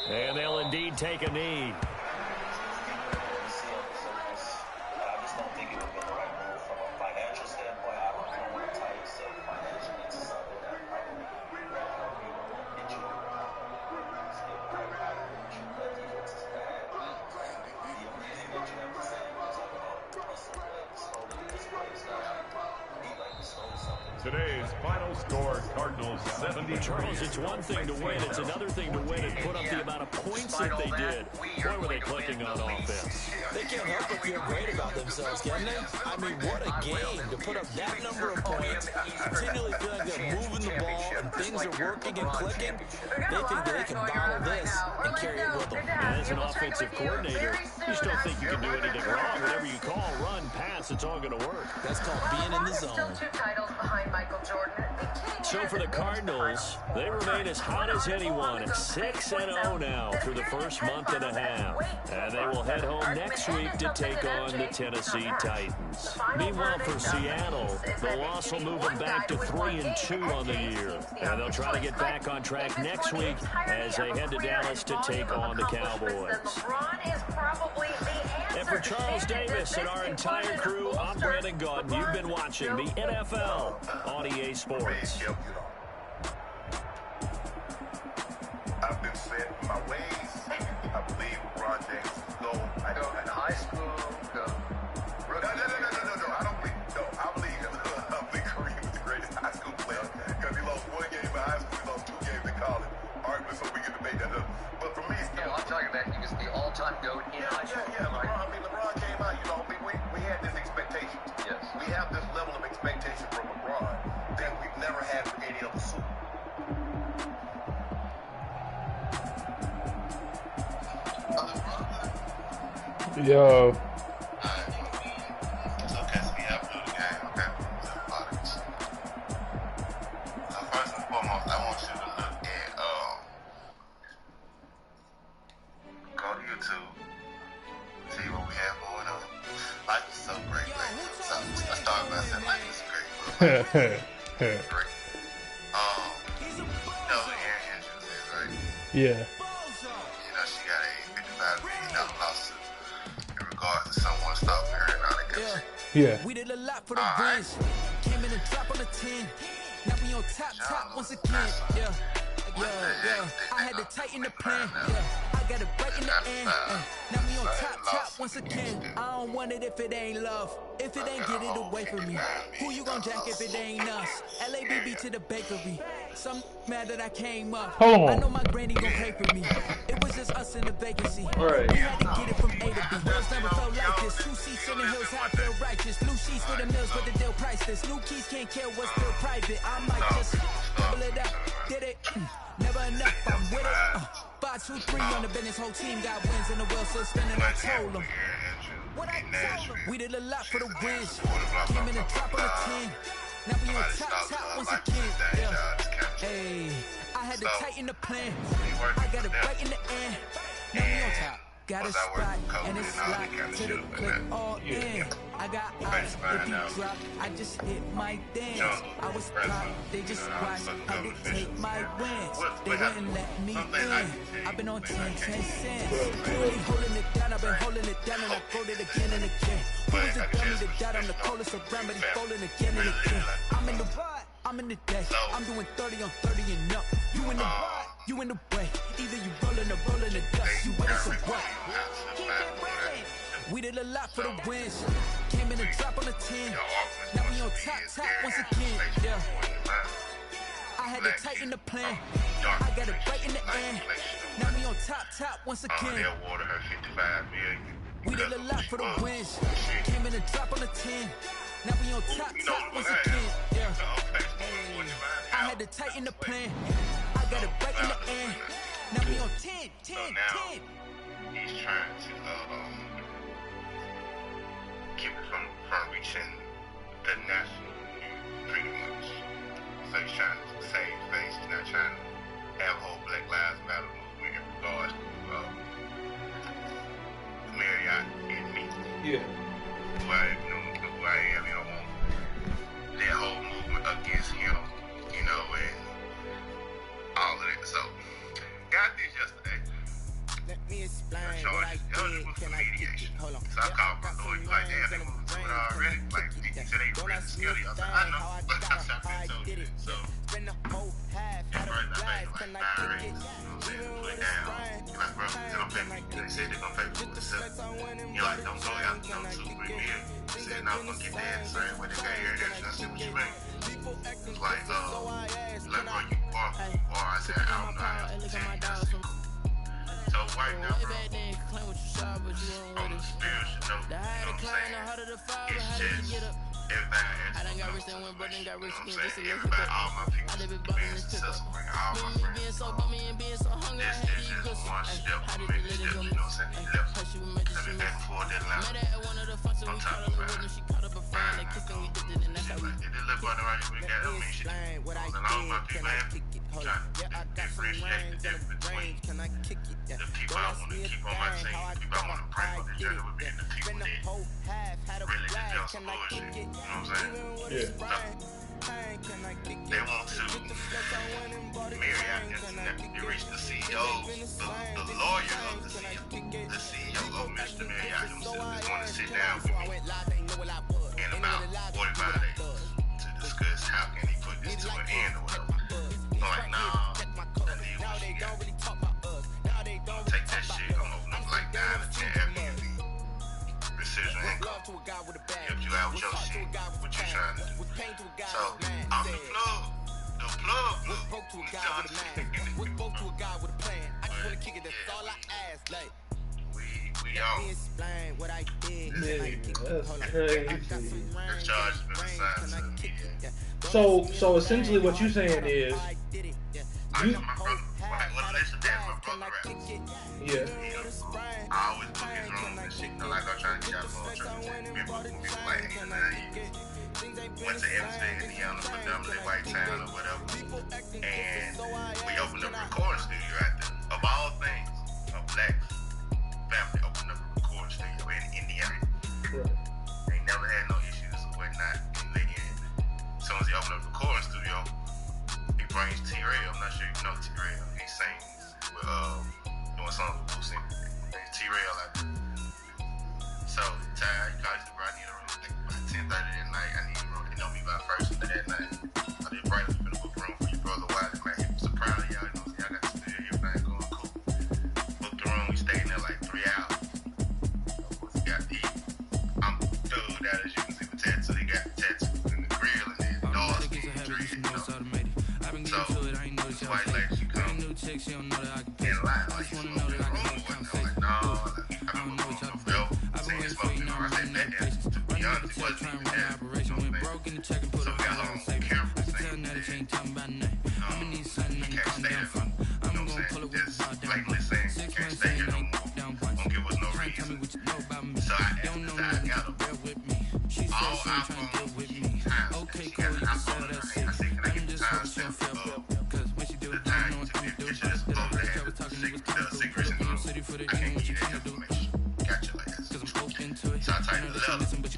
B: And they'll indeed take a knee.
F: I just don't think it would have been the right move from a financial standpoint. I don't know what Titus said financially to something that probably get you that defense is bad. The only thing that you have to say is about Russell slowly this place now. He stole something.
C: Today's final score, Cardinals 70.
B: Charles, it's one thing to win. It's another thing to win and put up the amount of points that they did. Boy, were they clicking on offense.
D: They can't help but feel great about themselves, can they? I mean, what a game to put up that number of points, continually feeling like they're moving the ball and things are working and clicking. They think that they can bottle this and carry it with them.
B: And as an offensive coordinator, you just don't think you can do anything wrong. Whatever you call, run, pass, it's all going to work.
D: That's called being in the zone.
G: Still 2 titles behind Michael Jordan.
B: So for the Cardinals, they remain as hot as anyone at 6-0 now through the first month and a half. And they will head home next week to take on the Tennessee Titans. Meanwhile, for Seattle, the loss will move them back to 3-2 on the year. And they'll try to get back on track next week as they head to Dallas to take on the Cowboys. And for Charles Davis and our entire crew, I'm Brandon Gaudin. You've been watching the NFL on EA Sports.
F: I've been set in my ways. I believe LeBron James is the GOAT. I go in high school. No. I don't believe. No, I believe Kareem was the greatest high school player because he lost 1 game in high school, he lost 2 games in college. Arguably, so we can debate that. But for me, still,
G: I'm talking about he was the all-time GOAT in high school.
F: Yeah. LeBron came out. We had this expectation.
G: Yes.
F: We have this level of expectation from LeBron that we've never had for any other super.
E: Yo.
H: So, catch me up through the game, okay? So, first and foremost, I want you to look at, go to YouTube, see what we have going on. Life is so great, man. So, I started by saying life is great, bro. Great. You know who Aaron Andrews is, right?
E: Yeah.
H: You know, she got a $55 million lawsuit in regards to someone stopping her and all that kind of shit.
E: Yeah.
I: We did a lot for the wins. Came in and drop on the 10. Now we on top once again. Yeah. I had to tighten the plan. Yeah. I got it right in the end. Now we on top once again. I don't want it if it ain't love. If it ain't, get it away from me. Who you gon' jack if it ain't us? LABB to the bakery. Some mad that I came up.
E: Hold on.
I: I know my granny gon' pay for me. It was just us in the vacancy.
E: Right.
I: We had to get it from A to B. Girls never felt like this. 2 seats in the hills, I feel righteous. Blue sheets for the mills, but the deal priceless. New keys can't care what's still private. I might just double it up. Did it? Never enough. I'm with it. 5, 2, 3 on the business. Whole team got wins in the world, still spinning. I told them. What I told them. We did a lot for the wins. Came in and drop on the 10. Now we on top once again. Yeah. Hey, I had to tighten the plan. I got it right in the end. Now we on top. Got a spot and it's locked to the clip all in. I got eyes, if you drop, I just hit my dance. I was pop, they just watched, had to take my wins. They wouldn't let me in. I've been on 10 cents. You ain't holding it down, I've been holding it down and I fold it again and again. Who was the dummy that died on the coldest around, but he folding again and again. I'm in the ride, I'm in the day. I'm doing 30 on 30 and up. You in the ride, you in the way. Either you rolling or rolling the dust. You ready for what? We did a lot for the wins. Came in and drop on the 10. Now we on top once again. Yeah. I had to tighten the plan. I got it right in the end. Now we on top once again. We did a lot for the wins. Came in and drop on the 10. Now we on top once again. Yeah. I had to tighten the plan. I got it right in the end. Now we on 10.
H: He's trying to keep it from reaching the national news, pretty much. So he's trying to save face. He's not trying to have a whole Black Lives Matter movement in regards to Marriott and me.
E: Yeah.
H: Who I am, you know, that whole movement against him, you know, and all of that. So, got this yesterday.
J: Let me explain what I did. Can I get it? Hold on.
H: So I called my lawyer. He's like, damn, they moved to it already. Like, he said they really scared of. I was like, I know, but I already told you. So,
J: Spend the whole half out of the life. Can I get it? Even
H: put
J: when
H: it
J: it's
H: down.
J: fine.
H: You're like, bro, they don't pay me. They said they're gonna pay me for the seven. You're like, don't go out, don't $2-3 million. They said, no, I'm gonna get that the same way they got here. I said, what you mean? It's like, bro, you are. I said, I don't know how to tell you. So right now, bro, on the spiritual note, you know what I'm saying? It's just everybody has to know, you know what I'm saying? Everybody, all my people being successful, all my friends. This is just one step from many steps, you know what I'm saying? He left. Let me back and forth that line. On top of that, man. It did look funny right here. We got, I mean, shit. told my people, man, trying to differentiate the difference between the people I want to keep on my team, the people I want to bring on the journey with me, and the people that really just some bullshit. You know what I'm saying?
E: Yeah.
H: They want to marry out and reach the CEOs, the lawyer of the CEO of Mr. Marriott himself is going to sit down with me in about 45 days to discuss how can he put this to an end or whatever. I'm like, nah, I need what she got. Take that shit, I'm open up like 9 or 10 Airbnb. Precision income. Help you out with your shit, what you trying to do. So, I'm the plug. The plug. We on.
E: That's crazy.
H: The charge has been assigned to me.
E: So essentially what you saying is
H: My brother, well, listen, that's my brother, right?
E: yeah.
H: I always book his room and shit. Like I'm trying to get out of the church. Remember, we were like 8 or 9 years. Went to Evansville, Indiana, predominantly white town or whatever. And we opened up a recording studio out there. Of all things, a black family opened up a recording studio in Indiana.
E: Right.
H: They never had no issues or whatnot. And as soon as he opened up a recording studio, he brings T-Ray. I'm not sure you know T-Ray. He sings with, doing songs with Lucy. T-Ray out there. So, Ty, he calls me, bro, I need a room. Like, about 10:30 that night, I need a room. He know me by first of that night. I did bring him in the book room for your brother Wiley, man. He was so proud of y'all. You know, y'all got the studio, everything going cool. Booked the room, we stayed in there like 3 hours. He got the, I'm dude that, as you can see, the tattoo. He got the tattoo in the grill and then doors, dread, you know. So, this white lady, she come in line, like, you know, in the room or whatnot. I'm like, no, I've been with him for real. Saying it's supposed to be, I said, that, to be honest, it wasn't even that. You know what I'm saying? So we got on camera saying that, he can't stay there. You know what I'm saying? Just blatantly saying he can't stay here no more. Don't give us no reason. So I asked him to I got him. All iPhones, she got an iPhone in her hand. I said, can I get the time stamp of the time you took your picture? This was over there. The cigarettes in the room. I can't give you that information. Gotcha, like that. So I typed the letter to the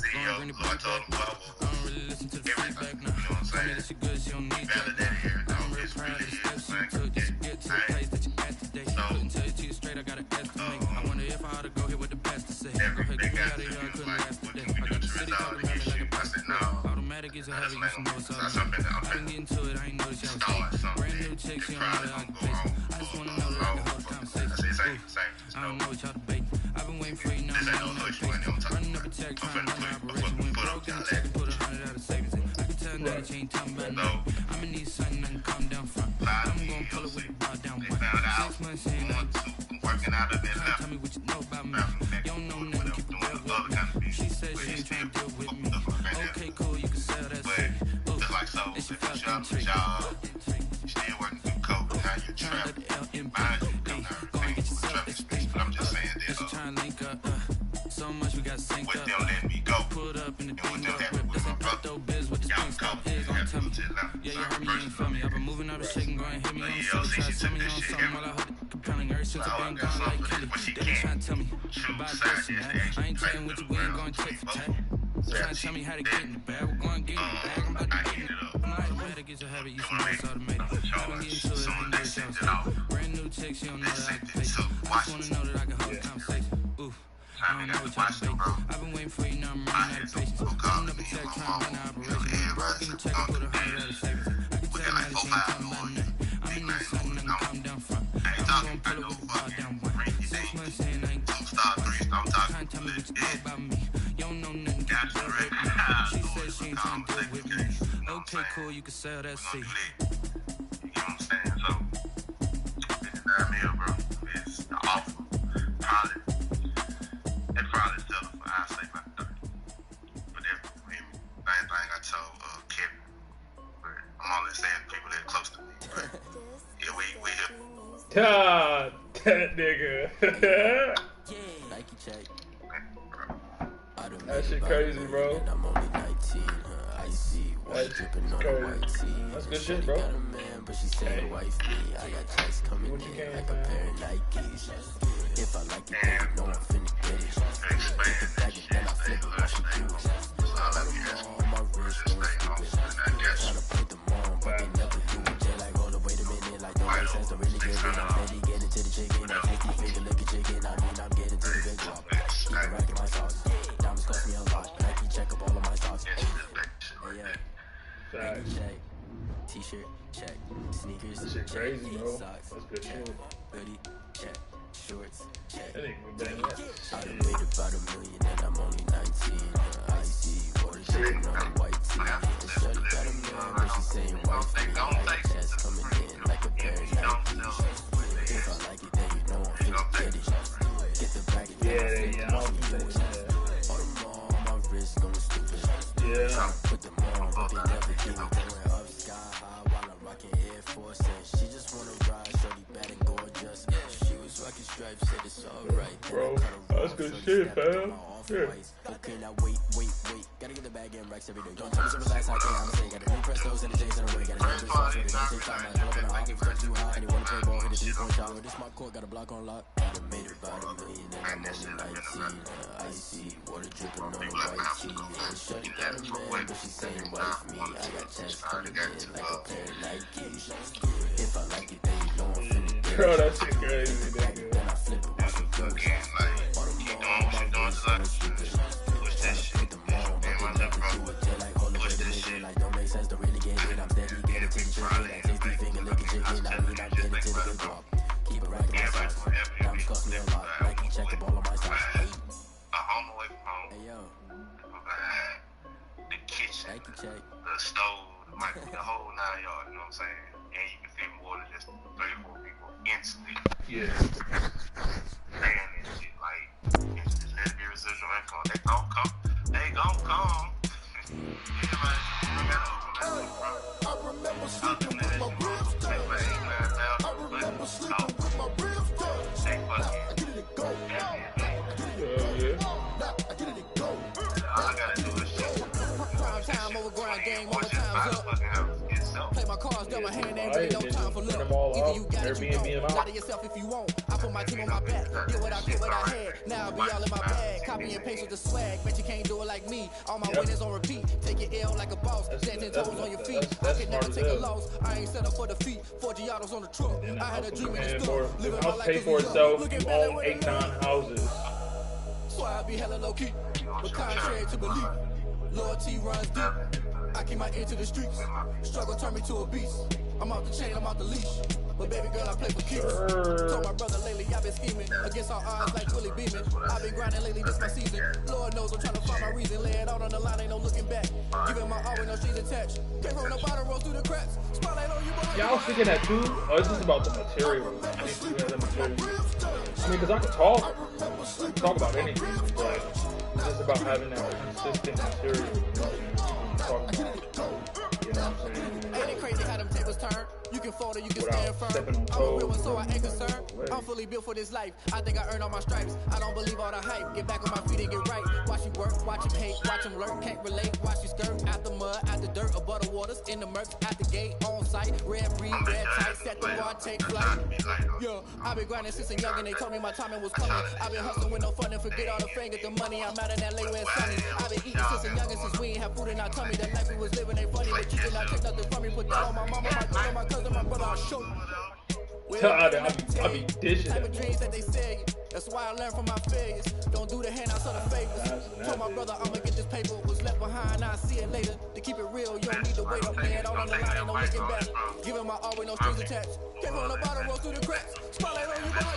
H: CEO. So I told him, well, everything, you know what I'm saying? Validated everything. It's really is, man. So, every big guy to me was like, what can we do to resolve the issue? I said, no. That's like, so I'm finna start something. It's probably gonna go on for I said, same. This ain't no hush money on top of it. I'm finna put a foot up y'all leg. No. Lied to me, you'll see. They found out I'm working out of their left. From Mexico, whatever, doing other kind of business. But he's still okay, cool, you can sell that. But just like so, if you job to job, you still working through COVID. Now you're trapped. Mind you, come down and traffic space. But I'm just saying this. With them letting me go, and with them happy with my brother, y'all come, you have to tell them. So personally, the ELC, she took this shit everywhere. So I got something for this, but she can't choose sides. She has to actually fight in the middle ground between both. So she did. I heated it up. Coming to charge. Soon they sent it off. They sent it to Washington. I got to Washington, bro. I had to go call me and my mom. You know, everybody said, Uncle Dennis. We got like 4 5 noise. Big man noise. I ain't talking about no fucking rinky dink. 2-star, 3-star. I'm talking legit. Got you ready. Noise. We're calm. Okay, cool. You can sell that seat. You know what I'm saying? So, $59 million, bro. It's the offer. Probably. They probably settle for, I'll say, about 30. But that's the same thing I told Kevin. But I'm only saying people that are close to me. But yeah, we here.
E: God, that nigga.
A: Nike check.
E: That shit crazy, bro.
A: I'm only 19.
E: That's good shit, bro.
A: But she say wife me. I got checks coming in like a pair of Nikes. If I like it, then you know I'm finna get it. Get the bag and then I flip it when she do it. On my wrist, going stupid. Tryna put them on, but they never do it. They like, hold up, wait a minute. Like, don't make sense to really get it. I'm steady getting to the chicken. That tasty finger looking chicken. I mean, I'm getting to the big drop. Keep it racking my sauce. Diamonds cost me a lot. Nike check up all of my stocks. Hey, yeah. Check. T-shirt, check. Sneakers,
E: shit
A: check.
E: crazy, bro.
A: Socks,
E: That's good
A: check.
E: shit.
A: Hoodie, check. Shorts, check.
E: That ain't good, man.
A: I done made about $1 million and I'm only 19. Icy, water dripping on the white tee. And shorty got a man, but she saying wife me. I got chest coming in like a pair of Nikes. If I like it, then you know I'm finna get it. Get the bag and then I flip it when she do it. All them on my wrist going stupid.
E: Yeah.
A: Put them on, but they never give me. Going up sky high while I'm rocking Air Force. And she just wanna ride, shorty bad and gorgeous. She was rocking stripes, said it's alright.
E: Bro, that's good shit, fam. Yeah.
A: Okay, now wait. Gotta get the bag and racks every day. Don't tell me something last I can't. I'ma say, got a new Prestos and the J's in the way. Got a new sauce with it. Don't take time. I pull up in the hockey, it's too hot. And he wanna play ball, hit a 3-point shot. This my court, got a block on lock. I done made about $1 million and I'm only 19. Icy, water dripping on the white tee. And shorty got a man, but she saying wife me. I got checks coming in like a pair of Nikes. If I like it, then you know I'm finna get it.
E: Bro, that shit crazy, nigga.
A: Then I flip it when she do it. All them on my wrist going stupid.
H: Push that shit.
A: Put them on, but they never do it. They like, hold up, wait a minute. Like, don't make sense to really get it. I'm steady getting to the chicken. That tasty finger licking chicken. I mean, I'm getting to the good drop. Keep it racking my sauce. Diamonds cost me a lot. Nike check up all of my stocks. Hey,
H: home away from home.
A: hey, yo.
H: The kitchen,
A: Nike check.
H: the stove, like the whole 9 yards, you know what I'm saying? And you can fit more than just 3 or 4 people instantly.
E: Yeah.
H: Paying this shit, like, it's just let it be residual income. They gon' come. Everybody, I remember sleeping with my ribs done. I remember sleeping with my ribs done. I get it to go. I get it to go. All I gotta do is shit.
I: Prime time over grind game, all the time's up. Play my cards, dealt my hand, ain't really no time for luck. Either you got it, you don't. Lie to yourself if you won't. I put my team on my back. Did what I could, what I had. Now I'll be all in my bag. Copy and paste with the swag. Bet you can't do it like me. All my winners on repeat. Take your L like a boss. Stand 10 toes on your feet. I could never take a loss. I ain't set up for defeat. 4 Giottos on the truck. I had a dream in the store.
E: The house paid for itself. You own 8-9 houses.
I: So I be hella low key. But contrary to belief. Loyalty runs deep. I keep my ear to the streets. Struggle turned me to a beast. I'm out the chain, I'm out the leash. But baby girl, I play for keeps. Told my brother lately, I've been scheming. Against all odds like Willie Beeman. I've been grinding lately, this my season. Lord knows I'm trying to find my reason. Lay it out on the line, ain't no looking back. Giving my all with no strings attached. Came from the bottom, roll through the cracks. Spotlight on you, boy.
E: Y'all thinking that too? Or is this about the material? I mean, because I can talk about anything, but it's just about having that consistent material. You know what I'm saying?
I: Ain't it crazy how them tables turn? You can fold or you can stand firm.
E: stepping on
I: I'm a real one,
E: toes.
I: so I ain't concerned. I'm fully built for this life. I think I earned all my stripes. I don't believe all the hype. Get back on my feet and get right. Watch you work, watch him hate, watch him lurk. Can't relate, watch you skirt. Out the mud, out the dirt, above the waters, in the murk, at the gate, on site. Red breed, red tight, set the bar, take flight. Yeah, I've been grinding since a young and they told me my timing was coming. I've been hustling with no fun and forget all the fame, get the money. I'm out in LA where it's sunny. I've been eating since a young and since we ain't have food in our tummy. The life we was living ain't funny, but you cannot take nothing from me. Put that on my mama, my brother, my cousin, my brother, I'll show you.
E: I be dishing
I: Type
E: that.
I: of dreams that they sell you. That's why I learned from my failures. Don't do the handouts or the favors. Told my brother I'ma get this paper. Was left behind, I'll see it later. To keep it real, you don't need to wait up, man. All on the line, ain't no looking back. Giving my all with no strings attached. Came from the bottom, roll through the cracks. Spotlight on you, boy,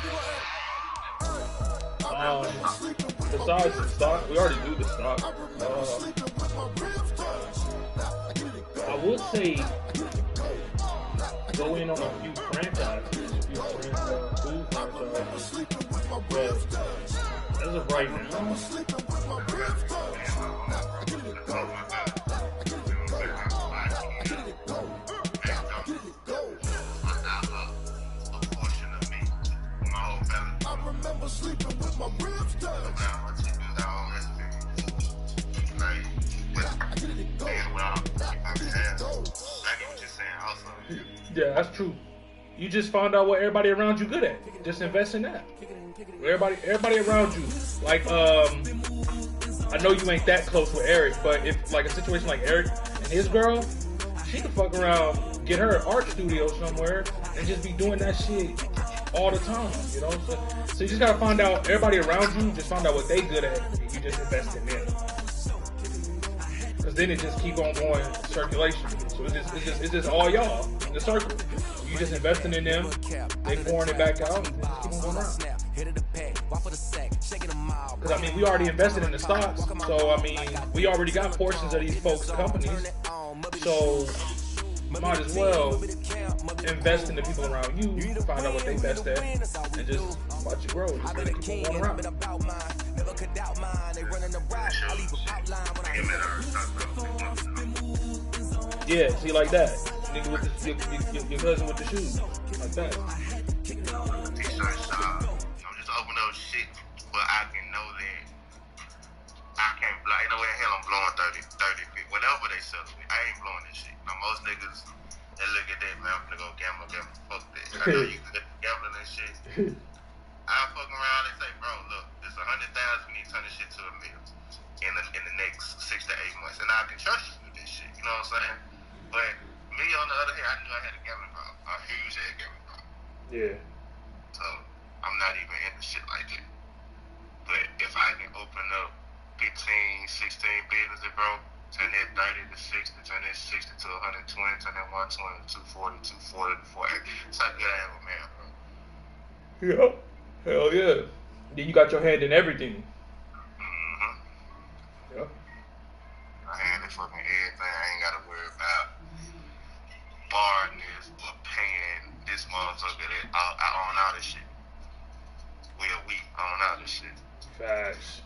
I: you
E: Besides the stock, we already do the stock. I would say go in on a few franchises, food franchises. But as of right now,
H: I remember sleeping with my ribs done. I get it to go.
E: Yeah, that's true. You just found out what everybody around you good at. Just invest in that. Everybody around you. Like, I know you ain't that close with Eric, but if like a situation like Eric and his girl, she could fuck around, get her an art studio somewhere, and just be doing that shit all the time, you know? So you just gotta find out, everybody around you, just find out what they good at, and you just invest in them. Because then it just keep on going circulation. So it's just all y'all in the circle. You just investing in them, they pouring it back out, and just keep on going around. Because I mean, we already invested in the stocks, so I mean, we already got portions of these folks' companies, so might as well invest in the people around you, find out what they best at, and just watch it grow. Just let it keep on going around. Yeah, see, like that. Nigga with the, your cousin with the shoes. Like that.
H: T-shirt shop. I'm just open up shit, but I can know that I can't blow. Ain't no way in hell I'm blowing 30, 50. Whatever they sell me, I ain't blowing this shit. Now, most niggas, they look at that, man, I'm gonna go gamble. Fuck that. I know you can gambling and shit. I fuck around and say, bro, look, there's 100,000, we need to turn this shit to $1 million in the next 6 to 8 months. And I can trust you with this shit, you know what I'm saying? But me, on the other hand, I knew I had a gambling problem, a huge gambling problem.
E: Yeah.
H: So I'm not even into shit like that. But if I can open up 15, 16 businesses, bro, turn that 30 to 60, turn that 60 to 120, turn that 120 to 240, 240 to 480. It's like good I have a man, bro.
E: Yeah. Hell yeah. Then you got your hand in everything.
H: Mm-hmm.
E: Yeah.
H: My hand in fucking everything. I ain't gotta worry about borrowing this or paying this motherfucker that I own all this shit. We own all this shit.
E: Facts.